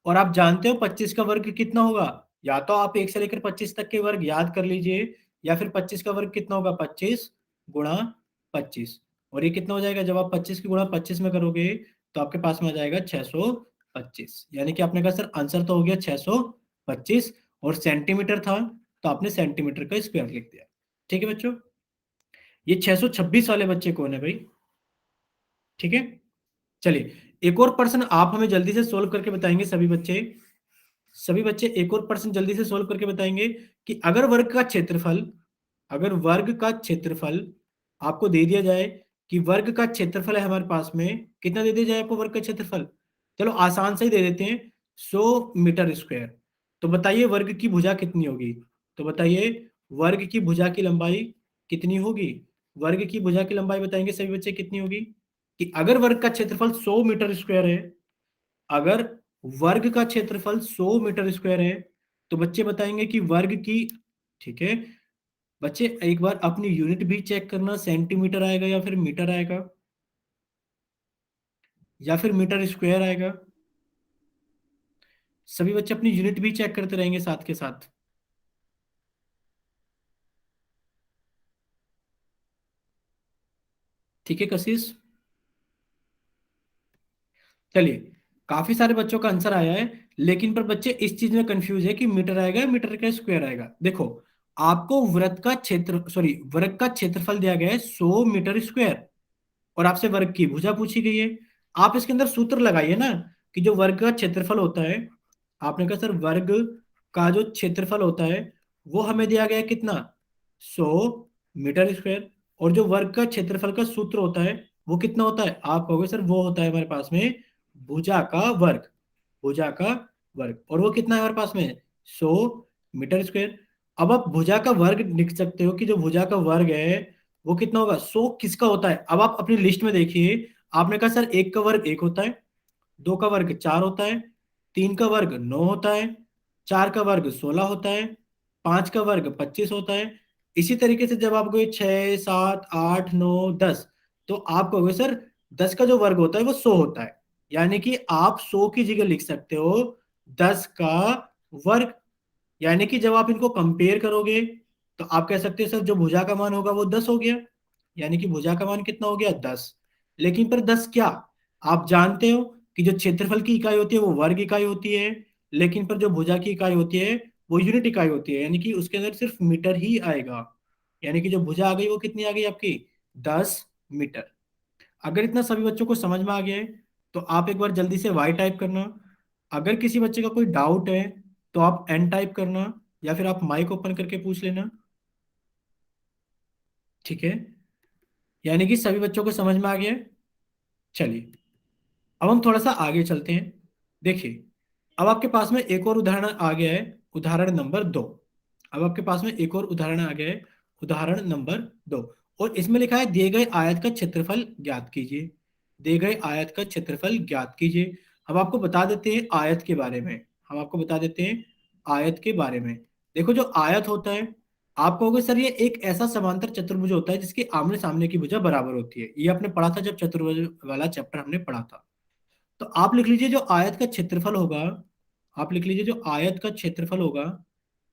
और आप जानते हो 25 का वर्ग कितना होगा, या तो आप 1 से लेकर 25 तक के वर्ग याद कर लीजिए, या फिर 25 का वर्ग कितना होगा, 25 × 25। और ये कितना हो जाएगा, जब आप 25 की गुणा 25 में करोगे तो आपके पास में आ जाएगा 625, यानी कि आपने कहा सर आंसर तो हो गया 625, और सेंटीमीटर था तो आपने सेंटीमीटर का स्क्वायर लिख दिया। ठीक है बच्चों। ये 626 वाले बच्चे कौन है भाई। ठीक है। चलिए, एक और प्रश्न आप हमें जल्दी से सोल्व करके बताएंगे सभी बच्चे। सभी बच्चे एक और प्रश्न जल्दी से सोल्व करके बताएंगे कि अगर वर्ग का क्षेत्रफल, अगर वर्ग का क्षेत्रफल आपको दे दिया जाए कि वर्ग का क्षेत्रफल है हमारे पास में, कितना दे दिया जाए आपको वर्ग का क्षेत्रफल, चलो आसान से ही दे देते हैं, 100 मीटर स्क्वायर। तो बताइए वर्ग की भुजा कितनी होगी। तो बताइए वर्ग की भुजा की लंबाई कितनी होगी। वर्ग की भुजा की लंबाई बताएंगे सभी बच्चे कितनी होगी, कि अगर वर्ग का क्षेत्रफल 100 मीटर स्क्वायर है, अगर वर्ग का क्षेत्रफल 100 मीटर स्क्वायर है, तो बच्चे बताएंगे कि वर्ग की, ठीक है, बच्चे एक बार अपनी यूनिट भी चेक करना, सेंटीमीटर आएगा या फिर मीटर आएगा, या फिर मीटर स्क्वायर आएगा। सभी बच्चे अपनी यूनिट भी चेक करते रहेंगे साथ के साथ। ठीक है कशिश। चलिए, काफी सारे बच्चों का आंसर आया है, लेकिन पर बच्चे इस चीज में कंफ्यूज है कि मीटर आएगा या मीटर का स्क्वायर आएगा। देखो, आपको वृत्त का क्षेत्र, सॉरी, वर्ग का क्षेत्रफल दिया गया है 100 मीटर स्क्वायर, और आपसे वर्ग की भुजा पूछी गई है। आप इसके अंदर सूत्र लगाइए ना, कि जो वर्ग का क्षेत्रफल होता है, आपने कहा सर वर्ग का जो क्षेत्रफल होता है वो हमें दिया गया है कितना, 100 मीटर स्क्वायर। और जो वर्ग का क्षेत्रफल का सूत्र होता है वो कितना होता है, आप कहोगे सर वो होता है हमारे पास में भुजा का वर्ग, भुजा का वर्ग, और वो कितना है हमारे पास में, 100 मीटर स्क्वायर। अब आप भुजा का वर्ग लिख सकते हो कि जो भुजा का वर्ग है वो कितना होगा, 100 किसका होता है। अब आप अपनी लिस्ट में देखिए, आपने कहा सर 1 का वर्ग 1 होता है, 2 का वर्ग 4 होता है, 3 का वर्ग 9 होता है, 4 का वर्ग 16 होता है, 5 का वर्ग 25 होता है। इसी तरीके से जब आपको ये 6 7 8 9 10, तो आप कहोगे सर 10 का जो वर्ग होता है वो 100 होता है, यानी कि आप 100 की जगह लिख सकते हो 10 का वर्ग। यानी कि जब आप इनको कंपेयर करोगे तो आप कह सकते हो सर जो भुजा का मान होगा वो 10 हो गया, यानी कि भुजा का मान कितना हो गया, 10। लेकिन पर 10 क्या, आप जानते हो कि जो क्षेत्रफल की इकाई होती है वो वर्ग इकाई होती है, लेकिन पर जो भुजा की इकाई होती है वो यूनिट इकाई होती है, यानी कि उसके अंदर सिर्फ मीटर ही आएगा। यानी कि जो भुजा आ गई वो कितनी आ गई आपकी, 10 मीटर। अगर इतना सभी बच्चों को समझ में आ गया है तो आप एक बार जल्दी से वाई टाइप करना। अगर किसी बच्चे का कोई डाउट है तो आप एन टाइप करना, या फिर आप माइक ओपन करके पूछ लेना। ठीक है, यानी कि सभी बच्चों को समझ में आ गया है। चलिए, अब हम थोड़ा सा आगे चलते हैं। देखिए, अब आपके पास में एक और उदाहरण आ गया है, उदाहरण नंबर 2। अब आपके पास में एक और उदाहरण आ गया है, उदाहरण नंबर 2। और इसमें लिखा है दिए गए आयत का क्षेत्रफल ज्ञात कीजिए। दिए गए आयत का क्षेत्रफल ज्ञात कीजिए। हम आपको बता देते हैं आयत के बारे में। हम आपको बता देते हैं आयत के बारे में। देखो, जो आयत होता है, आप कहोगे सर ये एक ऐसा समांतर चतुर्भुज होता है जिसकी आमने सामने की भुजा बराबर होती है। ये आपने पढ़ा था जब चतुर्भुज वाला चैप्टर हमने पढ़ा था। तो आप लिख लीजिए जो आयत का क्षेत्रफल होगा, आप लिख लीजिए जो आयत का क्षेत्रफल होगा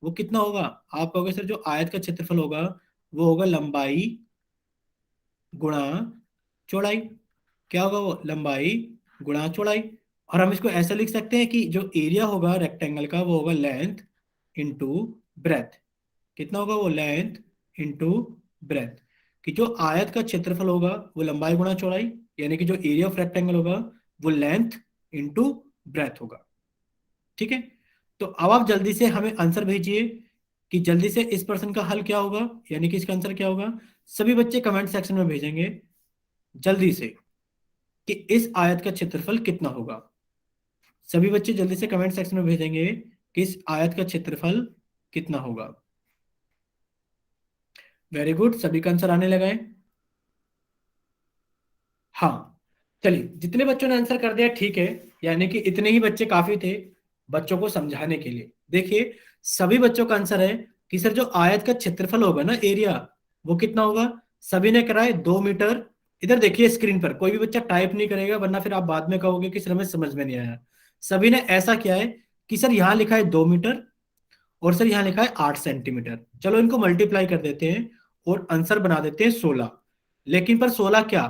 वो कितना होगा। आप कहोगे सर जो आयत का क्षेत्रफल होगा वो होगा लंबाई गुणा चौड़ाई। क्या होगा वो, लंबाई गुणा चौड़ाई। और हम इसको ऐसा लिख सकते हैं कि जो एरिया होगा रेक्टेंगल का वो होगा लेंथ इंटू ब्रेथ। कितना होगा वो, लेंथ इंटू ब्रेथ। कि जो आयत का क्षेत्रफल होगा वो लंबाई गुणा चौड़ाई, यानी कि जो एरिया ऑफ रेक्टेंगल होगा वो लेंथ इंटू ब्रेथ होगा। ठीक है, तो अब आप जल्दी से हमें आंसर भेजिए कि जल्दी से इस प्रश्न का हल क्या होगा, यानी कि इसका आंसर क्या होगा। सभी बच्चे कमेंट सेक्शन में भेजेंगे जल्दी से कि इस आयत का क्षेत्रफल कितना होगा। सभी बच्चे जल्दी से कमेंट सेक्शन में भेजेंगे कि इस आयत का क्षेत्रफल कितना होगा। वेरी गुड, सभी का आंसर आने लगा है। हाँ, चलिए, जितने बच्चों ने आंसर कर दिया ठीक है, यानी कि इतने ही बच्चे काफी थे बच्चों को समझाने के लिए। देखिए, सभी बच्चों का आंसर है कि सर जो आयत का क्षेत्रफल होगा ना, एरिया, वो कितना होगा। सभी ने कराए 2 मीटर। इधर देखिए स्क्रीन पर, कोई भी बच्चा टाइप नहीं करेगा वरना फिर आप बाद में कहोगे कि सर हमें समझ में नहीं आया। सभी ने ऐसा किया है कि सर यहाँ लिखा है 2 मीटर और सर यहाँ लिखा है 8 सेंटीमीटर। चलो इनको मल्टीप्लाई कर देते हैं और आंसर बना देते हैं 16। लेकिन पर 16 क्या,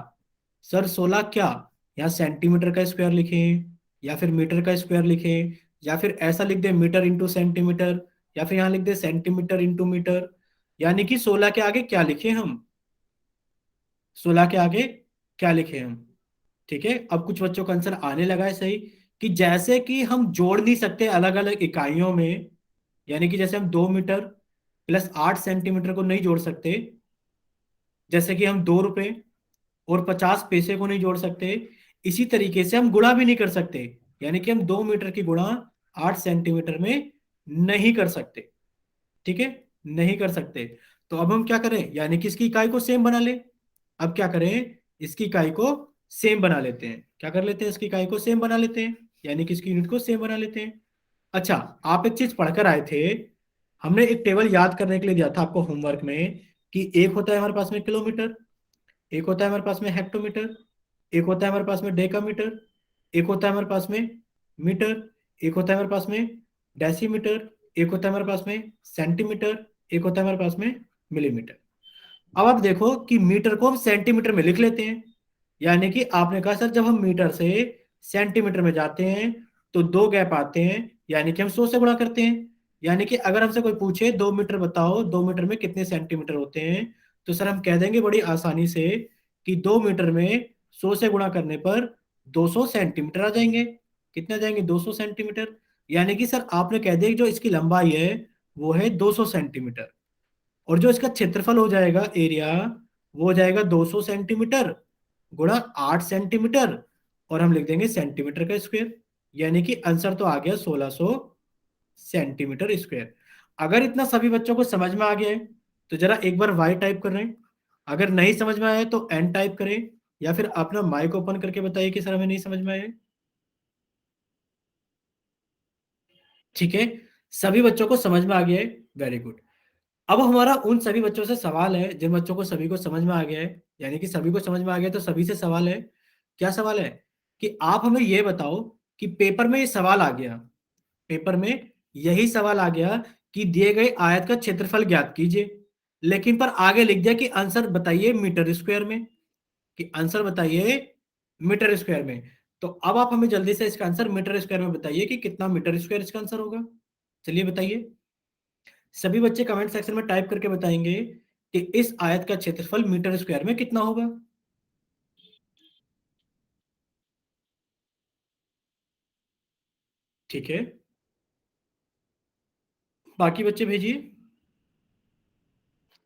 सर 16 क्या, यहाँ सेंटीमीटर का स्क्वायर लिखें या फिर मीटर का स्क्वायर लिखें या फिर ऐसा लिख दे मीटर इंटू सेंटीमीटर या फिर यहाँ लिख दे सेंटीमीटर इंटू मीटर। यानी कि 16 के आगे क्या लिखे हम, 16 के आगे क्या लिखे हम। ठीक है, अब कुछ बच्चों का आंसर आने लगा है सही, कि जैसे कि हम जोड़ नहीं सकते अलग अलग इकाइयों में, यानी कि जैसे हम 2 मीटर प्लस 8 सेंटीमीटर को नहीं जोड़ सकते, जैसे कि हम 2 रुपए और 50 पैसे को नहीं जोड़ सकते, इसी तरीके से हम गुणा भी नहीं कर सकते। यानी कि हम 2 मीटर की गुणा 8 सेंटीमीटर में नहीं कर सकते। ठीक है, नहीं कर सकते। तो अब हम क्या करें, यानी कि इसकी इकाई को सेम बना ले। अब क्या करें, इसकी इकाई को सेम बना लेते हैं। क्या कर लेते हैं, इसकी इकाई को सेम बना लेते हैं, यानी कि इसकी यूनिट को सेम बना लेते हैं। अच्छा, आप एक चीज पढ़कर आए थे, हमने एक टेबल याद करने के लिए दिया था आपको होमवर्क में, कि एक होता है हमारे पास में किलोमीटर, एक होता है हमारे पास में हेक्टोमीटर, एक होता है हमारे पास में डेकामीटर, एक होता है हमारे पास में मीटर, एक होता है हमारे पास में डेसीमीटर, एक होता है हमारे पास में सेंटीमीटर, एक होता है हमारे पास में मिलीमीटर। अब आप देखो कि मीटर को हम सेंटीमीटर में लिख लेते हैं। यानी कि आपने कहा सर जब हम मीटर से सेंटीमीटर में जाते हैं तो 2 गैप आते हैं, यानी कि हम 100 से गुणा करते हैं। यानी कि अगर हमसे कोई पूछे 2 मीटर बताओ, 2 मीटर में कितने सेंटीमीटर होते हैं, तो सर हम कह देंगे बड़ी आसानी से कि 2 मीटर में 100 से गुणा करने पर 200 सेंटीमीटर आ जाएंगे। कितने आ जाएंगे, 200 सेंटीमीटर। यानी कि सर आपने कह दिया कि जो इसकी लंबाई है वो है 200 सेंटीमीटर, और जो इसका क्षेत्रफल हो जाएगा एरिया, वो हो जाएगा 200 सेंटीमीटर गुणा 8 सेंटीमीटर, और हम लिख देंगे सेंटीमीटर का स्क्वायर। यानी कि आंसर तो आ गया 1600 सेंटीमीटर स्क्वायर। अगर इतना सभी बच्चों को समझ में आ गया है तो जरा एक बार वाई टाइप कर रहे हैं। अगर नहीं समझ में आया तो एन टाइप करें, या फिर अपना माइक ओपन करके बताइए कि सर हमें नहीं समझ में आया। ठीक है, सभी बच्चों को समझ में आ गया है, वेरी गुड। अब हमारा उन सभी बच्चों से सवाल है जिन बच्चों को सभी को समझ में आ गया है, यानी कि सभी को समझ में आ गया है, तो सभी से सवाल है। क्या सवाल है, कि आप हमें यह बताओ कि पेपर में ये सवाल आ गया, पेपर में यही सवाल आ गया कि दिए गए आयत का क्षेत्रफल ज्ञात कीजिए, लेकिन पर आगे लिख दिया कि आंसर बताइए मीटर स्क्वायर में, कि आंसर बताइए मीटर स्क्वायर में। तो अब आप हमें जल्दी से इसका आंसर मीटर स्क्वायर में बताइए कि कितना मीटर स्क्वायर इसका आंसर होगा। चलिए बताइए, सभी बच्चे कमेंट सेक्शन में टाइप करके बताएंगे कि इस आयत का क्षेत्रफल मीटर स्क्वायर में कितना होगा। ठीक है, बाकी बच्चे भेजिए।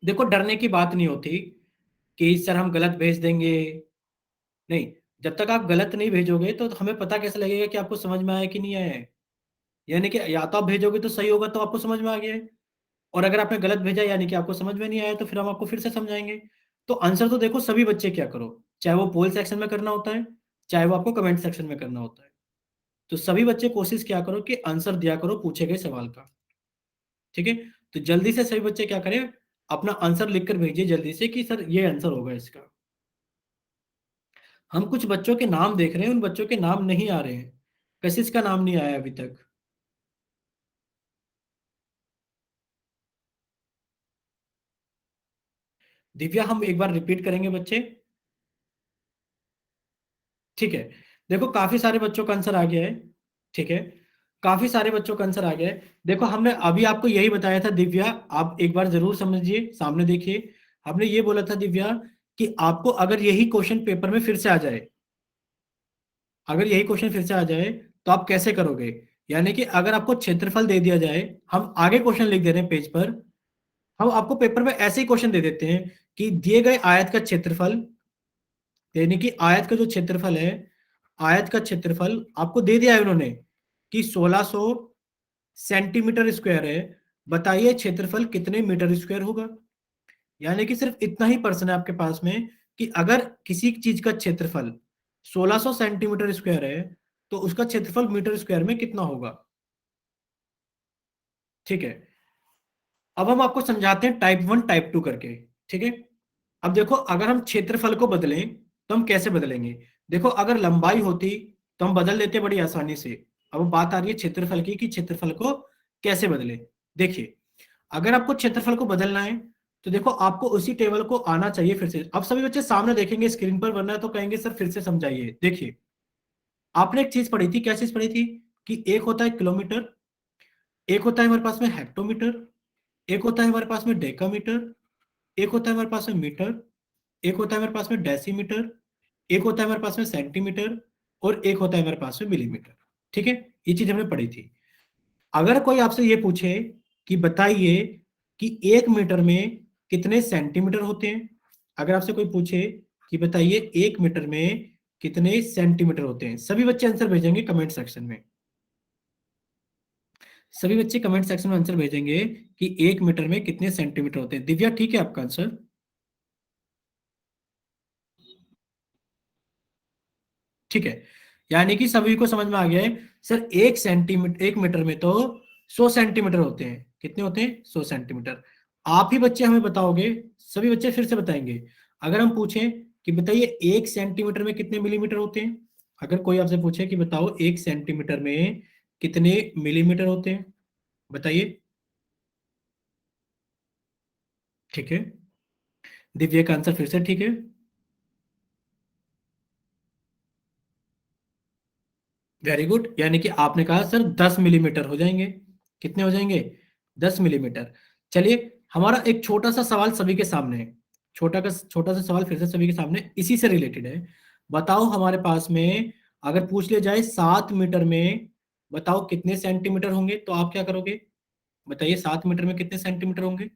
देखो, डरने की बात नहीं होती, कि सर हम गलत भेज देंगे। नहीं, जब तक आप गलत नहीं भेजोगे तो हमें पता कैसे लगेगा कि आपको समझ में आया कि नहीं आया है। यानी कि या तो आप भेजोगे तो सही होगा तो आपको समझ में आ गया है, और अगर आपने गलत भेजा यानी कि आपको समझ में नहीं आया तो फिर हम आपको फिर से समझाएंगे। तो आंसर तो देखो सभी बच्चे क्या करो, चाहे वो पोल सेक्शन में करना होता है, चाहे वो आपको कमेंट सेक्शन में करना होता है। तो सभी बच्चे कोशिश क्या करो कि आंसर दिया करो पूछे गए सवाल का। ठीक है, तो जल्दी से सभी बच्चे क्या करें, अपना आंसर लिख कर भेजिए जल्दी से कि सर ये आंसर होगा इसका। हम कुछ बच्चों के नाम देख रहे हैं, उन बच्चों के नाम नहीं आ रहे हैं। कशिश का नाम नहीं आया अभी तक। दिव्या हम एक बार रिपीट करेंगे बच्चे। ठीक है, देखो काफी सारे बच्चों का आंसर आ गया है। ठीक है, काफी सारे बच्चों का आंसर आ गया है। देखो हमने अभी आपको यही बताया था दिव्या, आप एक बार जरूर समझिए, सामने देखिए। हमने ये बोला था दिव्या कि आपको अगर यही क्वेश्चन पेपर में फिर से आ जाए, अगर यही क्वेश्चन फिर से आ जाए तो आप कैसे करोगे। यानी कि अगर आपको क्षेत्रफल दे दिया जाए, हम आगे क्वेश्चन लिख दे रहे हैं पेज पर, हम आपको पेपर में ऐसे ही क्वेश्चन दे देते हैं कि दिए गए आयत का क्षेत्रफल, यानी कि आयत का जो क्षेत्रफल है, आयत का क्षेत्रफल आपको दे दिया है उन्होंने कि 1600 सेंटीमीटर स्क्वायर है। बताइए क्षेत्रफल कितने मीटर स्क्वायर होगा। यानी कि सिर्फ इतना ही पर्सन है आपके पास में कि अगर किसी चीज का क्षेत्रफल 1600 सेंटीमीटर स्क्वायर है तो उसका क्षेत्रफल मीटर स्क्वायर में कितना होगा। ठीक है, अब हम आपको समझाते हैं टाइप 1 टाइप 2 करके। ठीक है, अब देखो अगर हम क्षेत्रफल को बदलें तो हम कैसे बदलेंगे। देखो अगर लंबाई होती तो हम बदल देते बड़ी आसानी से। अब बात आ रही है क्षेत्रफल की कि क्षेत्रफल को कैसे बदले। देखिए, अगर आपको क्षेत्रफल को बदलना है तो देखो आपको उसी टेबल को आना चाहिए फिर से। अब सभी बच्चे सामने देखेंगे स्क्रीन पर, वरना तो कहेंगे सर फिर से समझाइए। देखिए, आपने एक चीज पढ़ी थी, क्या चीज पढ़ी थी कि एक होता है किलोमीटर, एक होता है हमारे पास में हेक्टोमीटर, एक होता है हमारे पास में डेकामीटर, एक होता है हमारे पास में मीटर, एक होता है हमारे पास में डेसीमीटर, एक होता है हमारे पास में सेंटीमीटर, और एक होता है हमारे पास में मिलीमीटर। ठीक है, ये चीज हमने पढ़ी थी। अगर कोई आपसे ये पूछे कि बताइए कि 1 मीटर में कितने सेंटीमीटर होते हैं, अगर आपसे कोई पूछे कि बताइए 1 मीटर में कितने सेंटीमीटर होते हैं, सभी बच्चे आंसर भेजेंगे कमेंट सेक्शन में। सभी बच्चे कमेंट सेक्शन में आंसर भेजेंगे कि 1 मीटर में कितने सेंटीमीटर होते हैं। दिव्या ठीक है आपका आंसर। ठीक है, यानी कि सभी को समझ में आ गया है। सर 1 सेंटीमीटर, 1 मीटर में तो 100 सेंटीमीटर होते हैं। कितने होते हैं? 100 सेंटीमीटर। आप ही बच्चे हमें बताओगे, सभी बच्चे फिर से बताएंगे। अगर हम पूछें कि बताइए 1 सेंटीमीटर में कितने मिलीमीटर होते हैं, अगर कोई आपसे पूछे कि बताओ 1 सेंटीमीटर में कितने मिलीमीटर होते हैं, बताइए। ठीक है, दिव्या का आंसर फिर से ठीक है। वेरी गुड, यानी कि आपने कहा सर 10 मिलीमीटर हो जाएंगे। कितने हो जाएंगे? 10 मिलीमीटर। चलिए, हमारा एक छोटा सा सवाल सभी के सामने है। छोटा सा सवाल फिर से सभी के सामने इसी से रिलेटेड है। बताओ हमारे पास में अगर पूछ लिया जाए 7 मीटर में बताओ कितने सेंटीमीटर होंगे, तो आप क्या करोगे? बताइए 7 मीटर में कितने सेंटीमीटर होंगे।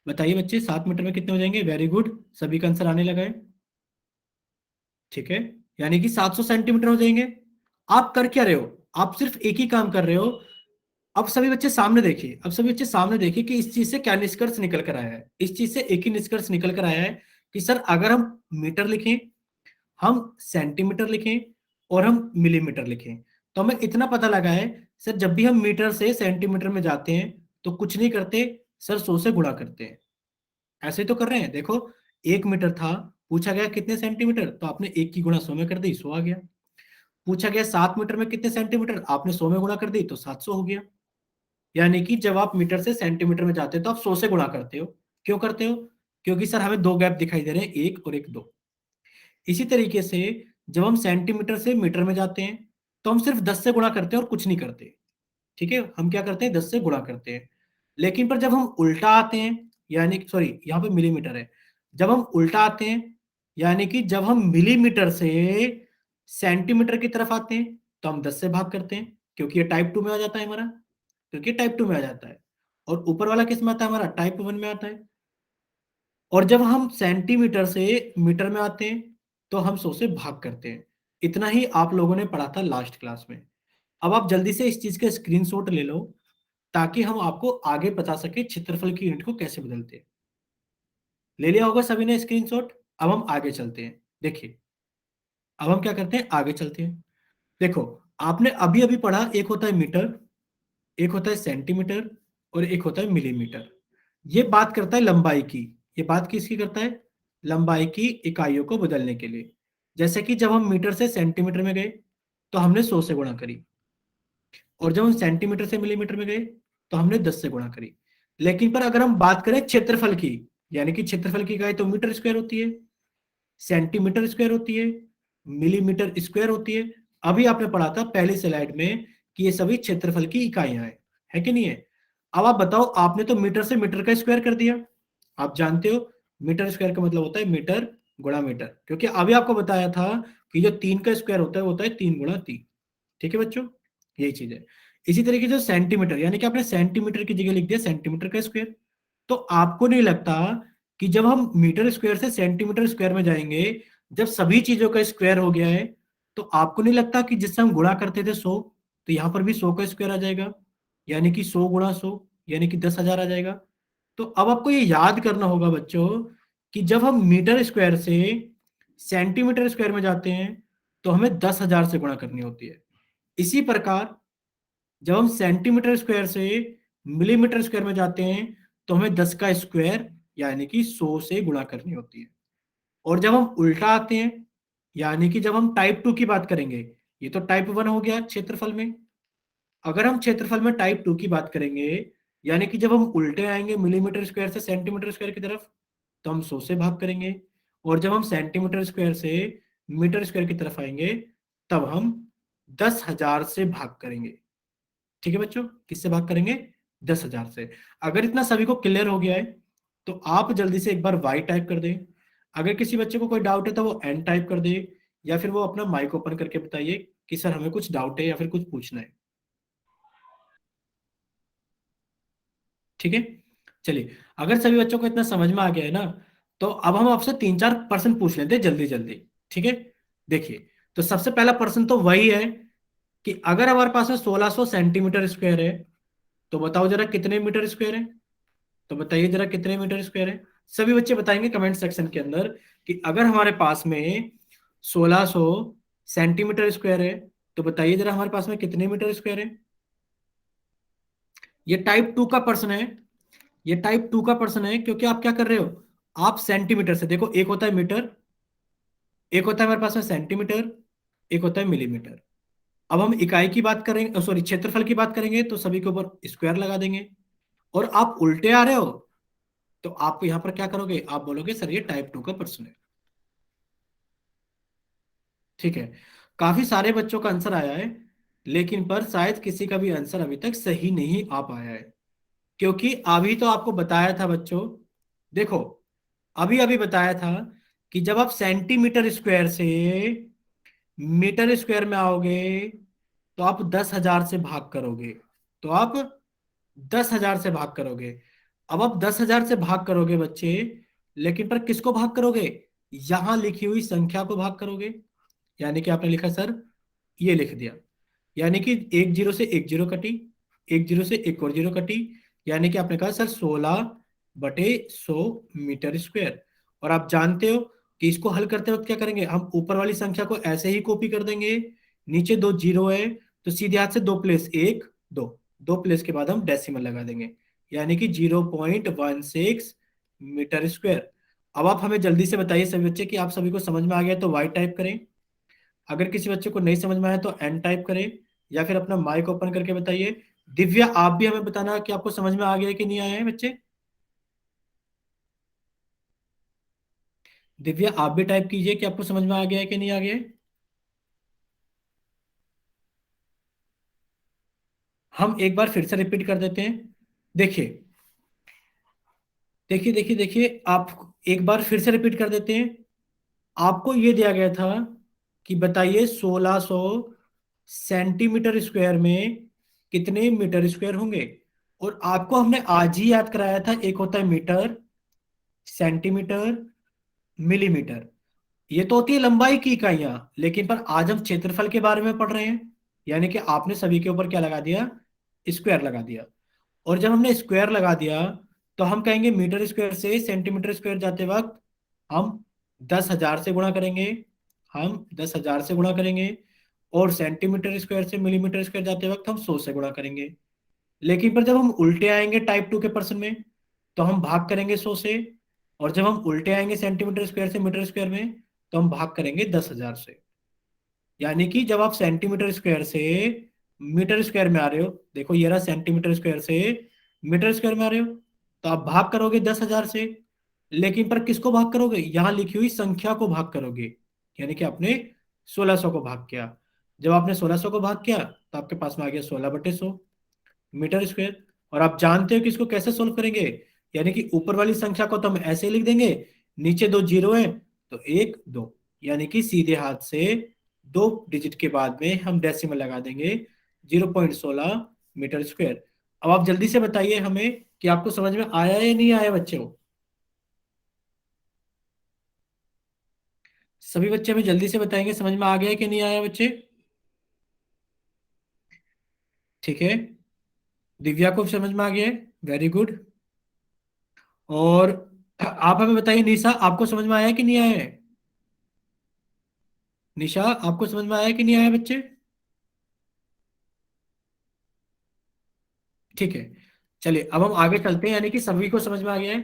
बताइए बच्चे, 7 मीटर में कितने हो जाएंगे? वेरी गुड, सभी का आंसर आने लगा है। ठीक है, यानी कि 700 सेंटीमीटर हो जाएंगे। आप कर क्या रहे हो? आप सिर्फ एक ही काम कर रहे हो। अब सभी बच्चे सामने देखिए, अब सभी बच्चे सामने देखिए कि इस चीज से क्या निष्कर्ष निकल कर आया है। इस चीज से एक ही निष्कर्ष निकल कर आया है कि सर अगर हम मीटर लिखें, हम सेंटीमीटर लिखें, और हम मिलीमीटर लिखें, तो हमें इतना पता लगा है सर जब भी हम मीटर से सेंटीमीटर में जाते हैं तो कुछ नहीं करते सर, 100 से गुणा करते हैं। ऐसे ही तो कर रहे हैं। देखो, 1 मीटर था, पूछा गया कितने सेंटीमीटर, तो आपने एक की गुणा 100 में कर दी, 100 आ गया। पूछा गया 7 मीटर में कितने सेंटीमीटर, आपने 100 में गुणा कर दी तो 700 हो गया। यानी कि जब आप मीटर से सेंटीमीटर में जाते हो तो आप 100 से गुणा करते हो। क्यों करते हो? क्योंकि सर हमें दो गैप दिखाई दे रहे हैं, एक और एक, दो। इसी तरीके से जब हम सेंटीमीटर से मीटर में जाते हैं तो हम सिर्फ 10 से गुणा करते हैं और कुछ नहीं करते। ठीक है, हम क्या करते हैं? 10 से गुणा करते हैं। लेकिन पर जब हम उल्टा आते हैं, यानी सॉरी यहाँ पे मिलीमीटर है, जब हम उल्टा आते हैं, यानी कि जब हम मिलीमीटर से सेंटीमीटर की तरफ आते हैं तो हम 10 से भाग करते हैं, क्योंकि ये टाइप 2 में आ जाता है हमारा, क्योंकि टाइप 2 में आ जाता है। और ऊपर वाला किस में आता है, हमारा टाइप 1 में आता है। और जब हम सेंटीमीटर से मीटर में आते हैं तो हम 100 से भाग करते हैं। इतना ही आप लोगों ने पढ़ा था लास्ट क्लास में। अब आप जल्दी से इस चीज का स्क्रीनशॉट ले लो ताकि हम आपको आगे बता सके क्षेत्रफल की यूनिट को कैसे बदलते हैं। ले लिया होगा सभी ने स्क्रीनशॉट। अब हम आगे चलते हैं। देखिए, अब हम क्या करते हैं, आगे चलते हैं। देखो, आपने अभी अभी पढ़ा, एक होता है मीटर, एक होता है सेंटीमीटर, और एक होता है मिलीमीटर। ये बात करता है लंबाई की। ये बात किसकी करता है, लंबाई की इकाइयों को बदलने के लिए। जैसे कि जब हम मीटर से सेंटीमीटर में गए तो हमने 100 से गुणा करी, और जब हम सेंटीमीटर से मिलीमीटर में गए तो हमने 10 से गुणा करी। लेकिन पर अगर हम बात करें क्षेत्रफल की, यानी कि क्षेत्रफल की इकाई तो मीटर स्क्वायर होती है, सेंटीमीटर स्क्वायर होती है, मिलीमीटर स्क्वायर होती है। अभी आपने पढ़ा था पहली स्लाइड में कि ये सभी क्षेत्रफल की इकाइयां हैं, है कि नहीं है। अब आप बताओ, आपने तो मीटर से मीटर का स्क्वायर कर दिया। आप जानते हो मीटर स्क्वायर का मतलब होता है मीटर गुणा मीटर, क्योंकि अभी आपको बताया था कि जो 3 का स्क्वायर होता है वो होता है 3 गुणा 3। ठीक है बच्चों, यही चीज है। इसी तरीके से सेंटीमीटर, यानी कि आपने सेंटीमीटर की जगह लिख दिया सेंटीमीटर का स्क्वायर। तो आपको नहीं लगता कि जब हम मीटर स्क्वायर से सेंटीमीटर स्क्वायर में जाएंगे, जब सभी चीजों का स्क्वायर हो गया है, तो आपको नहीं लगता कि जिससे हम गुणा करते थे 100, तो यहां पर भी 100 का स्क्वायर आ जाएगा, यानी कि 100 गुणा 100, यानी कि 10,000 आ जाएगा। तो अब आपको ये याद करना होगा बच्चों कि जब हम मीटर स्क्वायर से सेंटीमीटर स्क्वायर में जाते हैं तो हमें 10,000 से गुणा करनी होती है। इसी प्रकार जब हम सेंटीमीटर स्क्वायर से मिलीमीटर स्क्वायर में जाते हैं तो हमें 10 का स्क्वायर यानी कि 100 से गुणा करनी होती है। और जब हम उल्टा आते हैं, यानी कि जब हम टाइप 2 की बात करेंगे, ये तो टाइप 1 हो गया क्षेत्रफल में। अगर हम क्षेत्रफल में टाइप 2 की बात करेंगे, यानी कि जब हम उल्टे आएंगे मिलीमीटर स्क्वायर से सेंटीमीटर स्क्वायर की तरफ, तो हम 100 से भाग करेंगे। और जब हम सेंटीमीटर स्क्वायर से मीटर स्क्वायर की तरफ आएंगे, तब हम 10,000 से भाग करेंगे। ठीक है बच्चों, किससे भाग करेंगे, 10,000 से। अगर इतना सभी को क्लियर हो गया है तो आप जल्दी से एक बार वाई टाइप कर दें। अगर किसी बच्चे को कोई डाउट है तो वो एन टाइप कर दे, या फिर वो अपना माइक ओपन करके बताइए कि सर हमें कुछ डाउट है या फिर कुछ पूछना है। ठीक है, चलिए, अगर सभी बच्चों को इतना समझ में आ गया है ना, तो अब हम आपसे 3-4 प्रश्न पूछ लेते हैं जल्दी जल्दी। ठीक है, देखिए, तो सबसे पहला प्रश्न तो वही है कि अगर हमारे पास में 1600 सेंटीमीटर स्क्वायर है, तो बताओ जरा कितने मीटर स्क्वायर है। तो बताइए जरा कितने मीटर स्क्वायर है। सभी बच्चे बताएंगे कमेंट सेक्शन के अंदर कि अगर हमारे पास में 1600 सेंटीमीटर स्क्वायर है, तो बताइए जरा हमारे पास में कितने मीटर स्क्वायर है। ये टाइप 2 का प्रश्न है। ये टाइप 2 का प्रश्न है, क्योंकि आप क्या कर रहे हो, आप सेंटीमीटर से देखो, एक होता है मीटर, एक होता है हमारे पास में सेंटीमीटर, एक होता है मिलीमीटर। अब हम इकाई की बात करेंगे, सॉरी क्षेत्रफल की बात करेंगे, तो सभी के ऊपर स्क्वायर लगा देंगे। और आप उल्टे आ रहे हो, तो आप यहां पर क्या करोगे, आप बोलोगे सर ये टाइप 2 का प्रश्न है। ठीक है, काफी सारे बच्चों का आंसर आया है, लेकिन पर शायद किसी का भी आंसर अभी तक सही नहीं आ पाया है। क्योंकि अभी तो आपको बताया था बच्चों, देखो, अभी अभी बताया था कि जब आप सेंटीमीटर स्क्वायर से मीटर स्क्वायर में आओगे तो आप 10,000 से भाग करोगे। तो आप 10,000 से भाग करोगे। अब आप 10,000 से भाग करोगे बच्चे, लेकिन पर किसको भाग करोगे, यहां लिखी हुई संख्या को भाग करोगे। यानी कि आपने लिखा सर, ये लिख दिया, यानी कि एक जीरो से एक जीरो कटी, एक जीरो से एक और जीरो कटी, यानी कि आपने कहा सर 16/100 मीटर स्क्वायर। और आप जानते हो कि इसको हल करते वक्त क्या करेंगे, हम ऊपर वाली संख्या को ऐसे ही कॉपी कर देंगे, नीचे दो जीरो है तो सीधे हाथ से दो प्लेस एक, दो, दो प्लेस के बाद हम डेसिमल लगा देंगे, यानी कि 0.16 मीटर स्क्वायर। अब आप हमें जल्दी से बताइए सभी बच्चे कि आप सभी को समझ में आ गया तो वाई टाइप करें। अगर किसी बच्चे को नहीं समझ में आया तो एन टाइप करें, या फिर अपना माइक ओपन करके बताइए। दिव्या, आप भी हमें बताना कि आपको समझ में आ गया है कि नहीं आया है बच्चे। दिव्या, आप भी टाइप कीजिए कि आपको समझ में आ गया है कि नहीं आ गया है। हम एक बार फिर से रिपीट कर देते हैं। देखिए, देखिए, देखिए, देखिए, आप एक बार फिर से रिपीट कर देते हैं। आपको ये दिया गया था कि बताइए 1600 सेंटीमीटर स्क्वायर में कितने मीटर स्क्वायर होंगे। और आपको हमने आज ही याद कराया था, एक होता है मीटर, सेंटीमीटर, मिलीमीटर। ये तो होती है लंबाई की इकाइयां, लेकिन पर आज हम क्षेत्रफल के बारे में पढ़ रहे हैं। यानी कि आपने सभी के ऊपर क्या लगा दिया, स्क्वायर लगा दिया। और जब हमने स्क्वायर लगा दिया, तो हम कहेंगे मीटर स्क्वायर से सेंटीमीटर स्क्वायर जाते वक्त हम 10,000 से गुणा करेंगे, हम 10,000 से गुणा करेंगे। और सेंटीमीटर स्क्वायर से मिलीमीटर स्क्वायर जाते वक्त हम 100 से गुणा करेंगे। लेकिन पर जब हम उल्टे आएंगे टाइप 2 के पर्सन में, तो हम भाग करेंगे 100 से। और जब हम उल्टे आएंगे सेंटीमीटर स्क्वायर से मीटर स्क्वायर में, तो हम भाग करेंगे 10,000 से। यानी कि जब आप सेंटीमीटर स्क्वायर से मीटर स्क्वायर में आ रहे हो, देखो ये रहा सेंटीमीटर स्क्वायर से मीटर स्क्वायर में आ रहे हो, तो आप भाग करोगे 10,000 से। लेकिन पर किसको भाग करोगे, यहां लिखी हुई संख्या को भाग करोगे। यानी कि आपने 1600 को भाग किया। जब आपने 1600 को भाग किया, तो आपके पास में आ गया 16/100 मीटर स्क्वायर। और आप जानते हो कि इसको कैसे सोल्व करेंगे। यानी कि ऊपर वाली संख्या को तो हम ऐसे ही लिख देंगे, नीचे दो जीरो है तो एक दो, यानी कि सीधे हाथ से 2 डिजिट के बाद में हम डेसिमल लगा देंगे, 0.16 मीटर स्क्वायर। अब आप जल्दी से बताइए हमें कि आपको समझ में आया या नहीं आया बच्चों। सभी बच्चे हमें जल्दी से बताएंगे समझ में आ गया कि नहीं आया बच्चे। ठीक है, दिव्या को समझ में आ गया है, वेरी गुड। और आप हमें बताइए निशा, आपको समझ में आया कि नहीं आया है। निशा, आपको समझ में आया कि नहीं आया बच्चे। ठीक है, चलिए अब हम आगे चलते हैं, यानी कि सभी को समझ में आ गया है।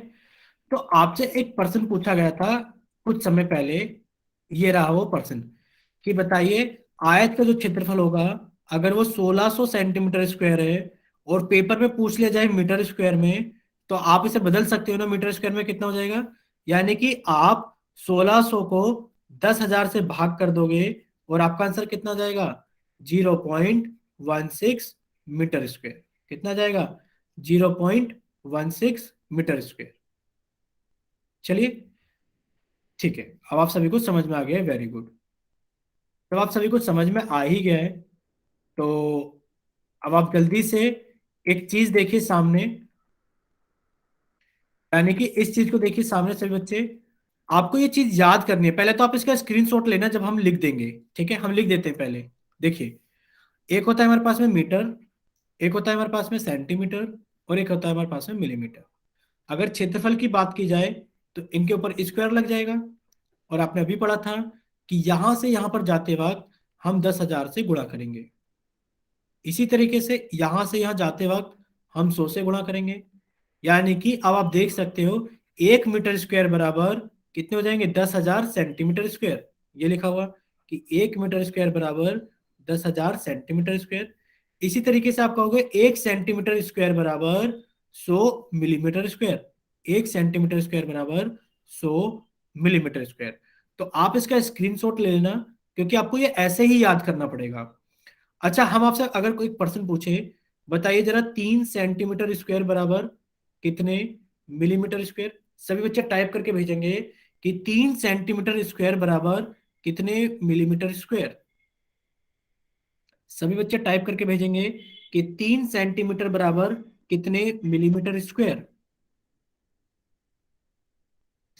तो आपसे एक प्रश्न पूछा गया था कुछ समय पहले, ये रहा वो प्रश्न, कि बताइए आयत का जो क्षेत्रफल होगा, अगर वो 1600 सेंटीमीटर स्क्वायर है और पेपर में पूछ लिया जाए मीटर स्क्वायर में, तो आप इसे बदल सकते हो ना, मीटर स्क्वायर में कितना हो जाएगा। यानी कि आप 1600 को 10,000 से भाग कर दोगे और आपका आंसर कितना हो जाएगा, 0.16 मीटर स्क्वायर। कितना जाएगा, 0.16 मीटर स्क्वायर। चलिए, ठीक है, अब आप सभी को समझ में आ गया है, वेरी गुड। जब आप सभी को समझ में आ ही गया है, तो अब आप जल्दी से एक चीज देखिए सामने। यानी कि इस चीज को देखिए सामने सभी बच्चे, आपको ये चीज याद करनी है। पहले तो आप इसका स्क्रीनशॉट लेना जब हम लिख देंगे। ठीक है, हम लिख देते हैं पहले। देखिए, एक होता है हमारे पास में मीटर, एक होता है हमारे पास में सेंटीमीटर, और एक होता है हमारे पास में मिलीमीटर। अगर क्षेत्रफल की बात की जाए, तो इनके ऊपर स्क्वायर लग जाएगा। और आपने अभी पढ़ा था कि यहां से यहां पर जाते वक्त हम 10,000 से गुणा करेंगे। इसी तरीके से यहां से यहां जाते वक्त हम 100 से गुणा करेंगे। यानी कि अब आप देख सकते हो 1 मीटर स्क्वायर बराबर कितने हो जाएंगे, 10,000 सेंटीमीटर स्क्वायर। ये लिखा हुआ कि 1 मीटर स्क्वायर बराबर 10,000 सेंटीमीटर स्क्वायर। इसी तरीके से आप कहोगे 1 सेंटीमीटर स्क्वायर बराबर 100 मिलीमीटर स्क्वायर। 1 सेंटीमीटर स्क्वायर बराबर 100 मिलीमीटर स्क्वायर। तो आप इसका स्क्रीनशॉट ले लेना, क्योंकि आपको ये ऐसे ही याद करना पड़ेगा। अच्छा, हम आपसे अगर कोई पर्सन पूछे, बताइए जरा 3 सेंटीमीटर स्क्वायर बराबर कितने मिलीमीटर स्क्वायर, सभी बच्चे टाइप करके भेजेंगे कि 3 सेंटीमीटर स्क्वायर बराबर कितने मिलीमीटर स्क्वायर। सभी बच्चे टाइप करके भेजेंगे कि 3 सेंटीमीटर बराबर कितने मिलीमीटर स्क्वायर।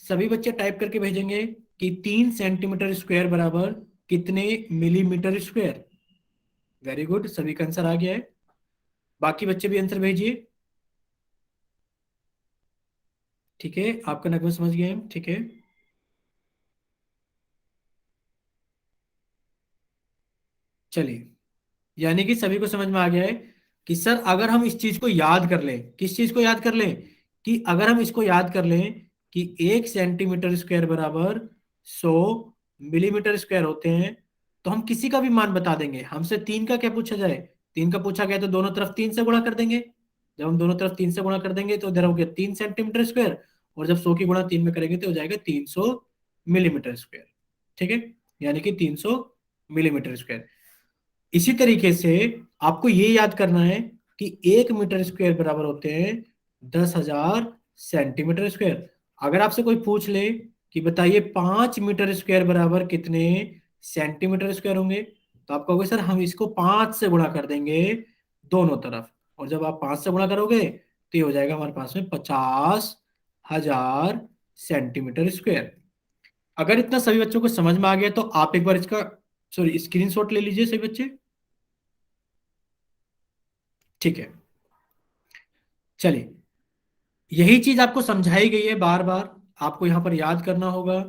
सभी बच्चे टाइप करके भेजेंगे कि 3 सेंटीमीटर स्क्वायर बराबर कितने मिलीमीटर स्क्वायर। वेरी गुड, सभी का आंसर आ गया है। बाकी बच्चे भी आंसर भेजिए। ठीक है, आपका नगमा समझ गए हम, ठीक है। चलिए, यानी कि सभी को समझ में आ गया है कि सर अगर हम इस चीज को याद कर लें, किस चीज को याद कर लें, कि अगर हम इसको याद कर लें कि 1 सेंटीमीटर स्क्वायर बराबर 100 मिलीमीटर स्क्वायर होते हैं, तो हम किसी का भी मान बता देंगे। हमसे 3 का क्या पूछा जाए, 3 का पूछा गया तो दोनों तरफ 3 से गुणा कर देंगे। जब हम दोनों तरफ 3 से गुणा कर देंगे तो इधर हो गया 3 सेंटीमीटर स्क्वायर, और जब 100 की गुणा 3 में करेंगे तो हो जाएगा 300 मिलीमीटर स्क्वायर। ठीक है, यानी कि 300 मिलीमीटर स्क्वायर। इसी तरीके से आपको ये याद करना है कि 1 मीटर स्क्वायर बराबर होते हैं 10,000 सेंटीमीटर स्क्वायर। अगर आपसे कोई पूछ ले कि बताइए 5 मीटर स्क्वायर बराबर कितने सेंटीमीटर स्क्वायर होंगे, तो आप कहोगे सर हम इसको 5 से गुणा कर देंगे दोनों तरफ। और जब आप 5 से गुणा करोगे तो ये हो जाएगा हमारे पास में 50,000 सेंटीमीटर स्क्वायर। अगर इतना सभी बच्चों को समझ में आ गया तो आप एक बार इसका सॉरी स्क्रीनशॉट ले लीजिए सभी बच्चे। ठीक है, चलिए, यही चीज आपको समझाई गई है बार बार। आपको यहाँ पर याद करना होगा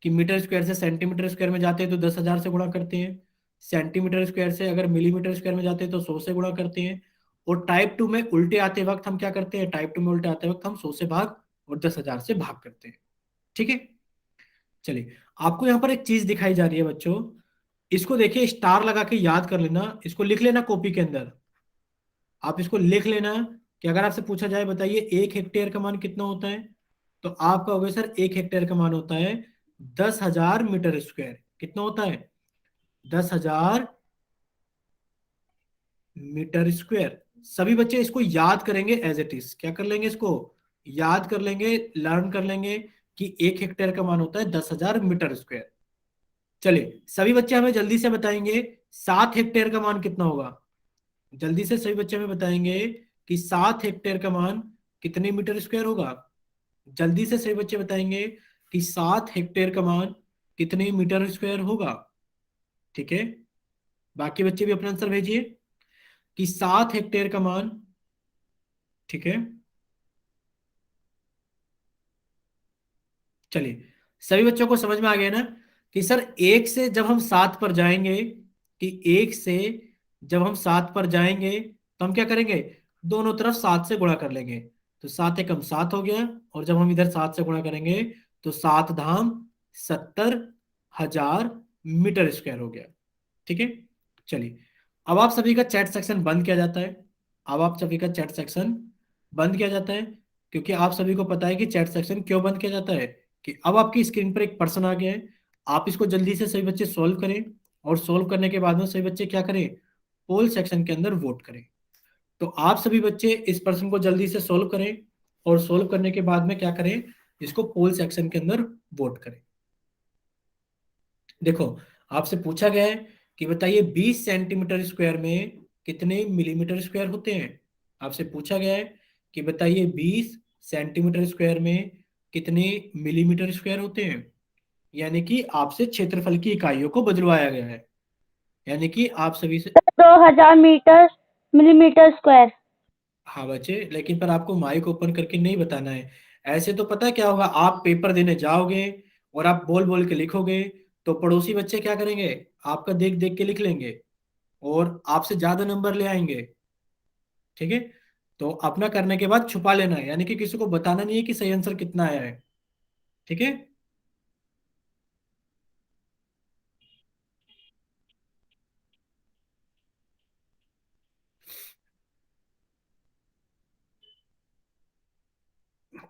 कि मीटर स्क्वायर से सेंटीमीटर स्क्वायर में जाते हैं तो 10,000 से गुणा करते हैं। सेंटीमीटर स्क्वायर से अगर मिलीमीटर स्क्वायर में जाते हैं तो 100 से गुणा करते हैं। और टाइप 2 में उल्टे आते वक्त हम क्या करते हैं, टाइप 2 में उल्टे आते वक्त हम 100 से भाग और 10,000 से भाग करते हैं। ठीक है, चलिए, आपको यहाँ पर एक चीज दिखाई जा रही है बच्चों, इसको देखिए, स्टार लगा के याद कर लेना, इसको लिख लेना कॉपी के अंदर। आप इसको लिख लेना कि अगर आपसे पूछा जाए बताइए 1 हेक्टेयर का मान कितना होता है, तो आपका होगा सर 1 हेक्टेयर का मान होता है 10,000 मीटर स्क्वायर। कितना होता है? 10,000 मीटर स्क्वायर। सभी बच्चे इसको याद करेंगे एज इट इज, क्या कर लेंगे, इसको याद कर लेंगे, लर्न कर लेंगे कि 1 हेक्टेयर का मान होता है 10,000 मीटर स्क्वायर। चलिए, सभी बच्चे हमें जल्दी से बताएंगे 7 हेक्टेयर का मान कितना होगा। जल्दी से सभी बच्चे हमें बताएंगे कि 7 हेक्टेयर का मान कितने मीटर स्क्वायर होगा। जल्दी से सभी बच्चे बताएंगे कि 7 हेक्टेयर का मान कितने मीटर स्क्वायर होगा। ठीक है, बाकी बच्चे भी अपना आंसर भेजिए कि 7 हेक्टेयर का मान। ठीक है, चलिए, सभी बच्चों को समझ में आ गया ना कि सर एक से जब हम 7 पर जाएंगे, कि एक से जब हम 7 पर जाएंगे तो हम क्या करेंगे, दोनों तरफ 7 से गुणा कर लेंगे। तो 7 एकम 7 हो गया, और जब हम इधर 7 से गुणा करेंगे तो 7 धाम 70,000 मीटर स्क्वायर हो गया। ठीक है, चलिए, अब आप सभी का चैट सेक्शन बंद किया जाता है। अब आप सभी का चैट सेक्शन बंद किया जाता है, क्योंकि आप सभी को पता है कि चैट सेक्शन क्यों बंद किया जाता है, कि अब आपकी स्क्रीन पर एक पर्सन आ गया है। आप इसको जल्दी से सभी बच्चे सोल्व करें, और सोल्व करने के बाद में सभी बच्चे क्या करें, पोल सेक्शन के अंदर वोट करें। तो आप सभी बच्चे इस प्रश्न को जल्दी से सोल्व करें, और सोल्व करने के बाद में क्या करें, इसको पोल सेक्शन के अंदर वोट करें। देखो, आपसे पूछा गया है कि बताइए 20 सेंटीमीटर स्क्वायर में कितने मिलीमीटर स्क्वायर होते हैं। आपसे पूछा गया है कि बताइए 20 सेंटीमीटर स्क्वायर में कितने मिलीमीटर स्क्वायर होते हैं। यानी कि आपसे क्षेत्रफल की इकाइयों को बदलवाया गया है। यानी कि आप सभी से
2,000 मीटर मिलीमीटर स्क्वायर।
हाँ बच्चे, लेकिन पर आपको माइक ओपन करके नहीं बताना है। ऐसे तो पता है क्या होगा, आप पेपर देने जाओगे और आप बोल बोल के लिखोगे, तो पड़ोसी बच्चे क्या करेंगे, आपका देख देख के लिख लेंगे और आपसे ज्यादा नंबर ले आएंगे। ठीक है, तो अपना करने के बाद छुपा लेना है, यानी कि किसी को बताना नहीं है कि सही आंसर कितना आया है। ठीक है,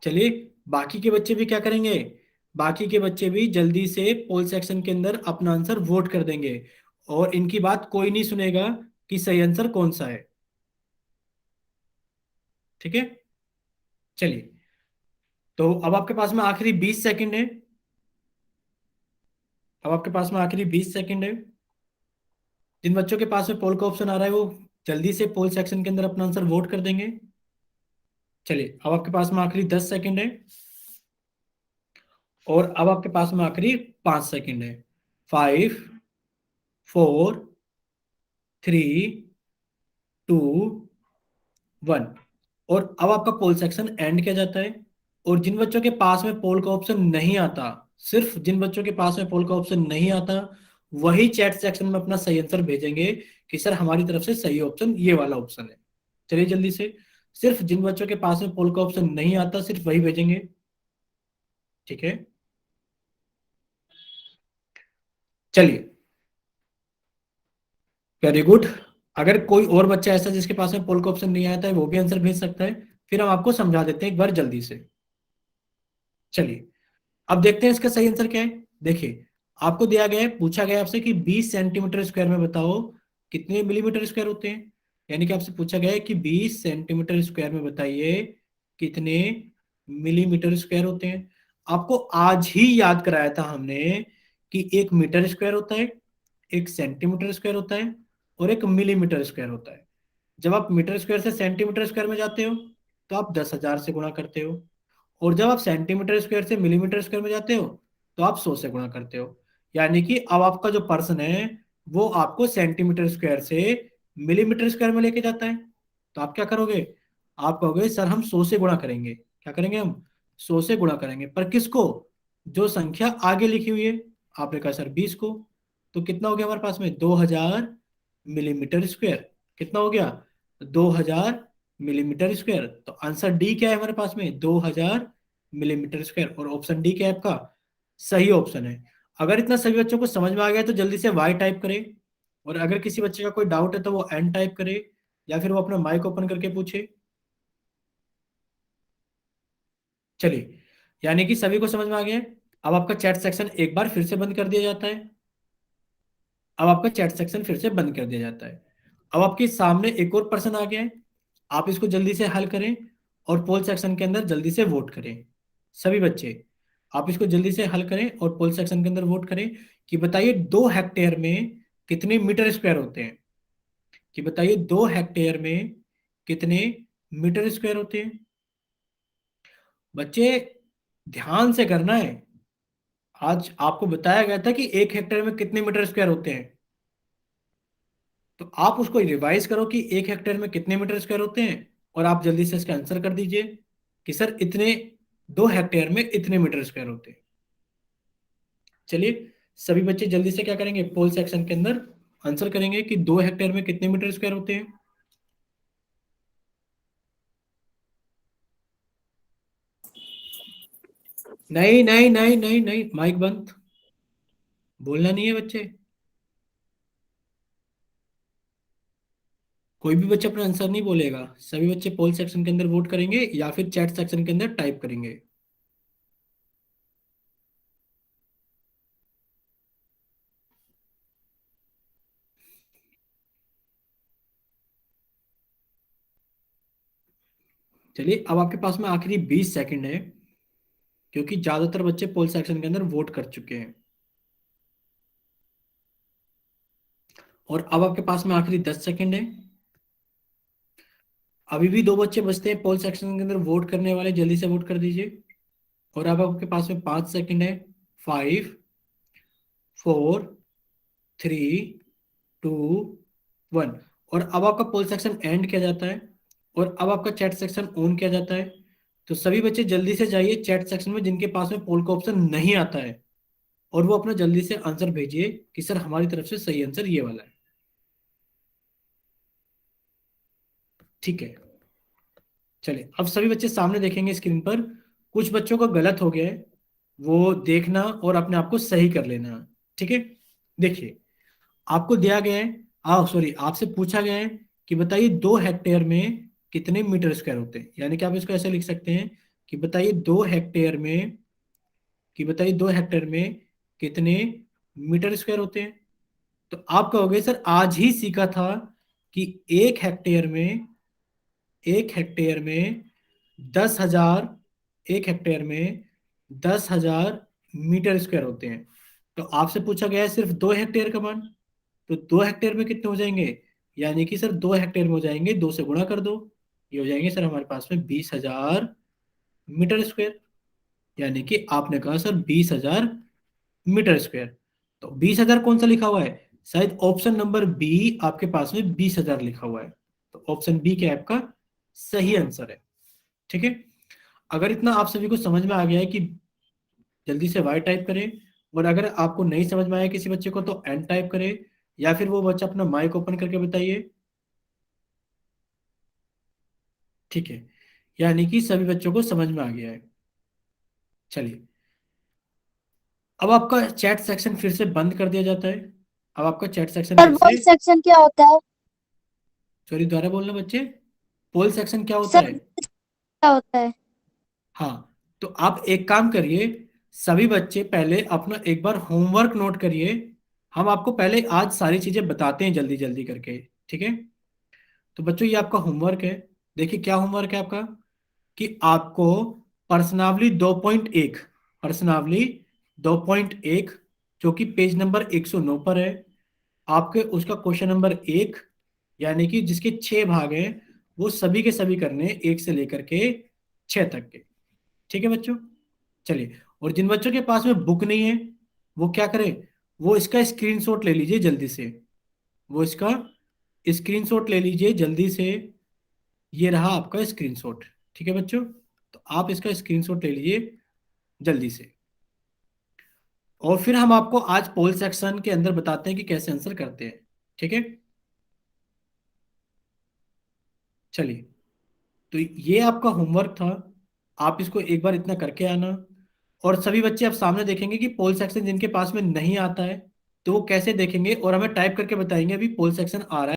चलिए, बाकी के बच्चे भी क्या करेंगे, बाकी के बच्चे भी जल्दी से पोल सेक्शन के अंदर अपना आंसर वोट कर देंगे, और इनकी बात कोई नहीं सुनेगा कि सही आंसर कौन सा है। ठीक है, चलिए, तो अब आपके पास में आखिरी 20 सेकंड है। अब आपके पास में आखिरी 20 सेकंड है। जिन बच्चों के पास में पोल का ऑप्शन आ रहा है वो जल्दी से पोल सेक्शन के अंदर अपना आंसर वोट कर देंगे। चलिए, अब आपके पास में आखिरी 10 सेकंड है, और अब आपके पास में आखिरी 5 सेकंड है। 5, 4, 3, 2, 1। और अब आपका पोल सेक्शन एंड किया जाता है। और जिन बच्चों के पास में पोल का ऑप्शन नहीं आता, सिर्फ जिन बच्चों के पास में पोल का ऑप्शन नहीं आता, वही चैट सेक्शन में अपना सही आंसर भेजेंगे कि सर हमारी तरफ से सही ऑप्शन ये वाला ऑप्शन है। चलिए जल्दी से, सिर्फ जिन बच्चों के पास में पोल का ऑप्शन नहीं आता सिर्फ वही भेजेंगे। ठीक है, चलिए, वेरी गुड। अगर कोई और बच्चा ऐसा जिसके पास में पोल का ऑप्शन नहीं आता है वो भी आंसर भेज सकता है, फिर हम आपको समझा देते हैं एक बार जल्दी से। चलिए, अब देखते हैं इसका सही आंसर क्या है। देखिए, आपको दिया गया है, पूछा गया है आपसे कि 20 सेंटीमीटर स्क्वायर में बताओ कितने मिलीमीटर स्क्वायर होते हैं। यानी कि आपसे पूछा गया है कि 20 सेंटीमीटर स्क्वायर में बताइए कितने मिलीमीटर स्क्वायर होते हैं। आपको आज ही याद कराया था हमने कि एक मीटर स्क्वायर होता है, एक सेंटीमीटर स्क्वायर होता है, और एक मिलीमीटर स्क्वायर होता है। जब आप मीटर स्क्वायर से सेंटीमीटर स्क्वायर में जाते हो तो आप 10,000 से गुणा करते हो, और जब आप सेंटीमीटर स्क्वायर से मिलीमीटर स्क्वायर में जाते हो तो आप 100 से गुणा करते हो। यानी कि अब आपका जो पर्सन है वो आपको सेंटीमीटर स्क्वायर से मिलीमीटर स्क्वायर में लेके जाता है। तो आप क्या करोगे, आप कहोगे सर हम 100 से गुणा करेंगे। क्या करेंगे हम? 100 से गुणा करेंगे, पर किसको? जो संख्या आगे लिखी हुई है। आपने कहा सर 20 को। तो कितना हो गया हमारे पास में? 2000 मिलीमीटर स्क्वायर। कितना हो गया? 2000 मिलीमीटर स्क्वायर। तो आंसर डी क्या है हमारे पास में? 2000 मिलीमीटर स्क्वायर। और ऑप्शन डी क्या है आपका? सही ऑप्शन है। अगर इतना सभी बच्चों को समझ में आ गया तो जल्दी से वाई टाइप करें, और अगर किसी बच्चे का कोई डाउट है तो वो एन टाइप करे, या फिर वो अपना माइक ओपन करके पूछे। चलिए, यानी कि सभी को समझ में आ गया है। अब आपका चैट सेक्शन एक बार फिर से बंद कर दिया जाता है। अब आपका चैट सेक्शन फिर से बंद कर दिया जाता है। अब आपके सामने एक और पर्सन आ गया है, आप इसको जल्दी से हल करें और पोल सेक्शन के अंदर जल्दी से वोट करें। सभी बच्चे आप इसको जल्दी से हल करें और पोल सेक्शन के अंदर वोट करें कि बताइए 2 हेक्टेयर में कितने मीटर स्क्वायर होते हैं। कि बताइए 2 हेक्टेयर में कितने मीटर स्क्वायर होते हैं। बच्चे ध्यान से करना है। आज आपको बताया गया था कि 1 हेक्टेयर में कितने मीटर स्क्वायर होते हैं, तो आप उसको रिवाइज करो कि 1 हेक्टेयर में कितने मीटर स्क्वायर होते हैं, और आप जल्दी से इसका आंसर कर दीजिए कि सर इतने 2 हेक्टेयर में इतने मीटर स्क्वायर होते हैं। चलिए, सभी बच्चे जल्दी से क्या करेंगे, पोल सेक्शन के अंदर आंसर करेंगे कि 2 हेक्टेयर में कितने मीटर स्क्वायर होते हैं। नहीं नहीं नहीं नहीं नहीं, माइक बंद। बोलना नहीं है बच्चे। कोई भी बच्चा अपना आंसर नहीं बोलेगा। सभी बच्चे पोल सेक्शन के अंदर वोट करेंगे या फिर चैट सेक्शन के अंदर टाइप करेंगे। चलिए, अब आपके पास में आखिरी 20 सेकंड है, क्योंकि ज्यादातर बच्चे पोल सेक्शन के अंदर वोट कर चुके हैं। और अब आपके पास में आखिरी 10 सेकंड है। अभी भी 2 बच्चे बचते हैं पोल सेक्शन के अंदर वोट करने वाले, जल्दी से वोट कर दीजिए। और अब आपके पास में 5 सेकंड है। 5, 4, 3, 2, 1। और अब आपका पोल सेक्शन एंड किया जाता है, और अब आपका चैट सेक्शन ऑन किया जाता है। तो सभी बच्चे जल्दी से जाइए चैट सेक्शन में जिनके पास में पोल का ऑप्शन नहीं आता है, और वो अपना जल्दी से आंसर भेजिए कि सर हमारी तरफ से सही आंसर ये वाला है। ठीक है। चलिए, अब सभी बच्चे सामने देखेंगे स्क्रीन पर। कुछ बच्चों का गलत हो गया है, वो देखना और अपने आप को सही कर लेना। ठीक है। देखिए, आपको दिया गया है, सॉरी, आपसे पूछा गया है कि बताइए 2 हेक्टेयर में कितने मीटर स्क्वायर होते हैं। यानी कि आप इसको ऐसे लिख सकते हैं कि बताइए 2 हेक्टेयर में कितने मीटर स्क्वायर होते हैं। तो आप कहोगे सर आज ही सीखा था कि एक हेक्टेयर में 1 हेक्टेयर में 10,000, 1 हेक्टेयर में 10,000 मीटर स्क्वायर होते हैं। तो आपसे पूछा गया है सिर्फ 2 हेक्टेयर का मान। तो 2 हेक्टेयर में कितने हो जाएंगे? यानी कि सर 2 हेक्टेयर में हो जाएंगे, 2 से गुणा कर दो। ये हो जाएंगे सर हमारे पास में 20,000 मीटर स्क्वायर। यानी कि आपने कहा सर 20,000 मीटर स्क्वायर। तो 20,000 कौन सा लिखा हुआ है? शायद ऑप्शन नंबर बी आपके पास में 20,000 लिखा हुआ है। तो ऑप्शन बी क्या है आपका सही आंसर है। ठीक है। अगर इतना आप सभी को समझ में आ गया है कि जल्दी से वाई टाइप करें, और अगर आपको नहीं समझ में आया किसी बच्चे को तो एन टाइप करें, या फिर वो बच्चा अपना माइक ओपन करके बताइए। ठीक है, यानी कि सभी बच्चों को समझ में आ गया है। चलिए, अब आपका चैट सेक्शन फिर से बंद कर दिया जाता है। अब आपका चैट सेक्शन
सर
फिर
वोट
से,
सेक्शन क्या होता है?
सॉरी दोबारा बोलना बच्चे, पोल सेक्शन क्या होता
सर
है?
क्या होता है?
हाँ, तो आप एक काम करिए, सभी बच्चे पहले अपना एक बार होमवर्क नोट करिए। हम आपको पहले आज सारी चीजें बताते हैं जल्दी जल्दी करके। ठीक है। तो बच्चों ये आपका होमवर्क है। देखिए क्या होमवर्क है आपका, कि आपको पर्सनावली 2.1, पर्सनावली 2.1 जो कि पेज नंबर 109 पर है, आपके उसका क्वेश्चन नंबर 1 यानी कि जिसके 6 भाग हैं वो सभी के सभी करने हैं, 1 से लेकर के 6 तक के। ठीक है बच्चों, चलिए। और जिन बच्चों के पास में बुक नहीं है वो क्या करें, वो इसका स्क्रीनशॉट ले लीजिए जल्दी से, वो इसका स्क्रीनशॉट ले लीजिए जल्दी से। ये रहा आपका स्क्रीनशॉट। ठीक है बच्चों, तो आप इसका स्क्रीनशॉट ले लीजिए जल्दी से। और फिर हम आपको आज पोल सेक्शन के अंदर बताते हैं कि कैसे आंसर करते हैं। ठीक है, चलिए। तो ये आपका होमवर्क था, आप इसको एक बार इतना करके आना। और सभी बच्चे आप सामने देखेंगे कि पोल सेक्शन जिनके पास में नहीं आता है तो वो कैसे देखेंगे और हमें टाइप करके बताएंगे अभी पोल सेक्शन आ रहा है।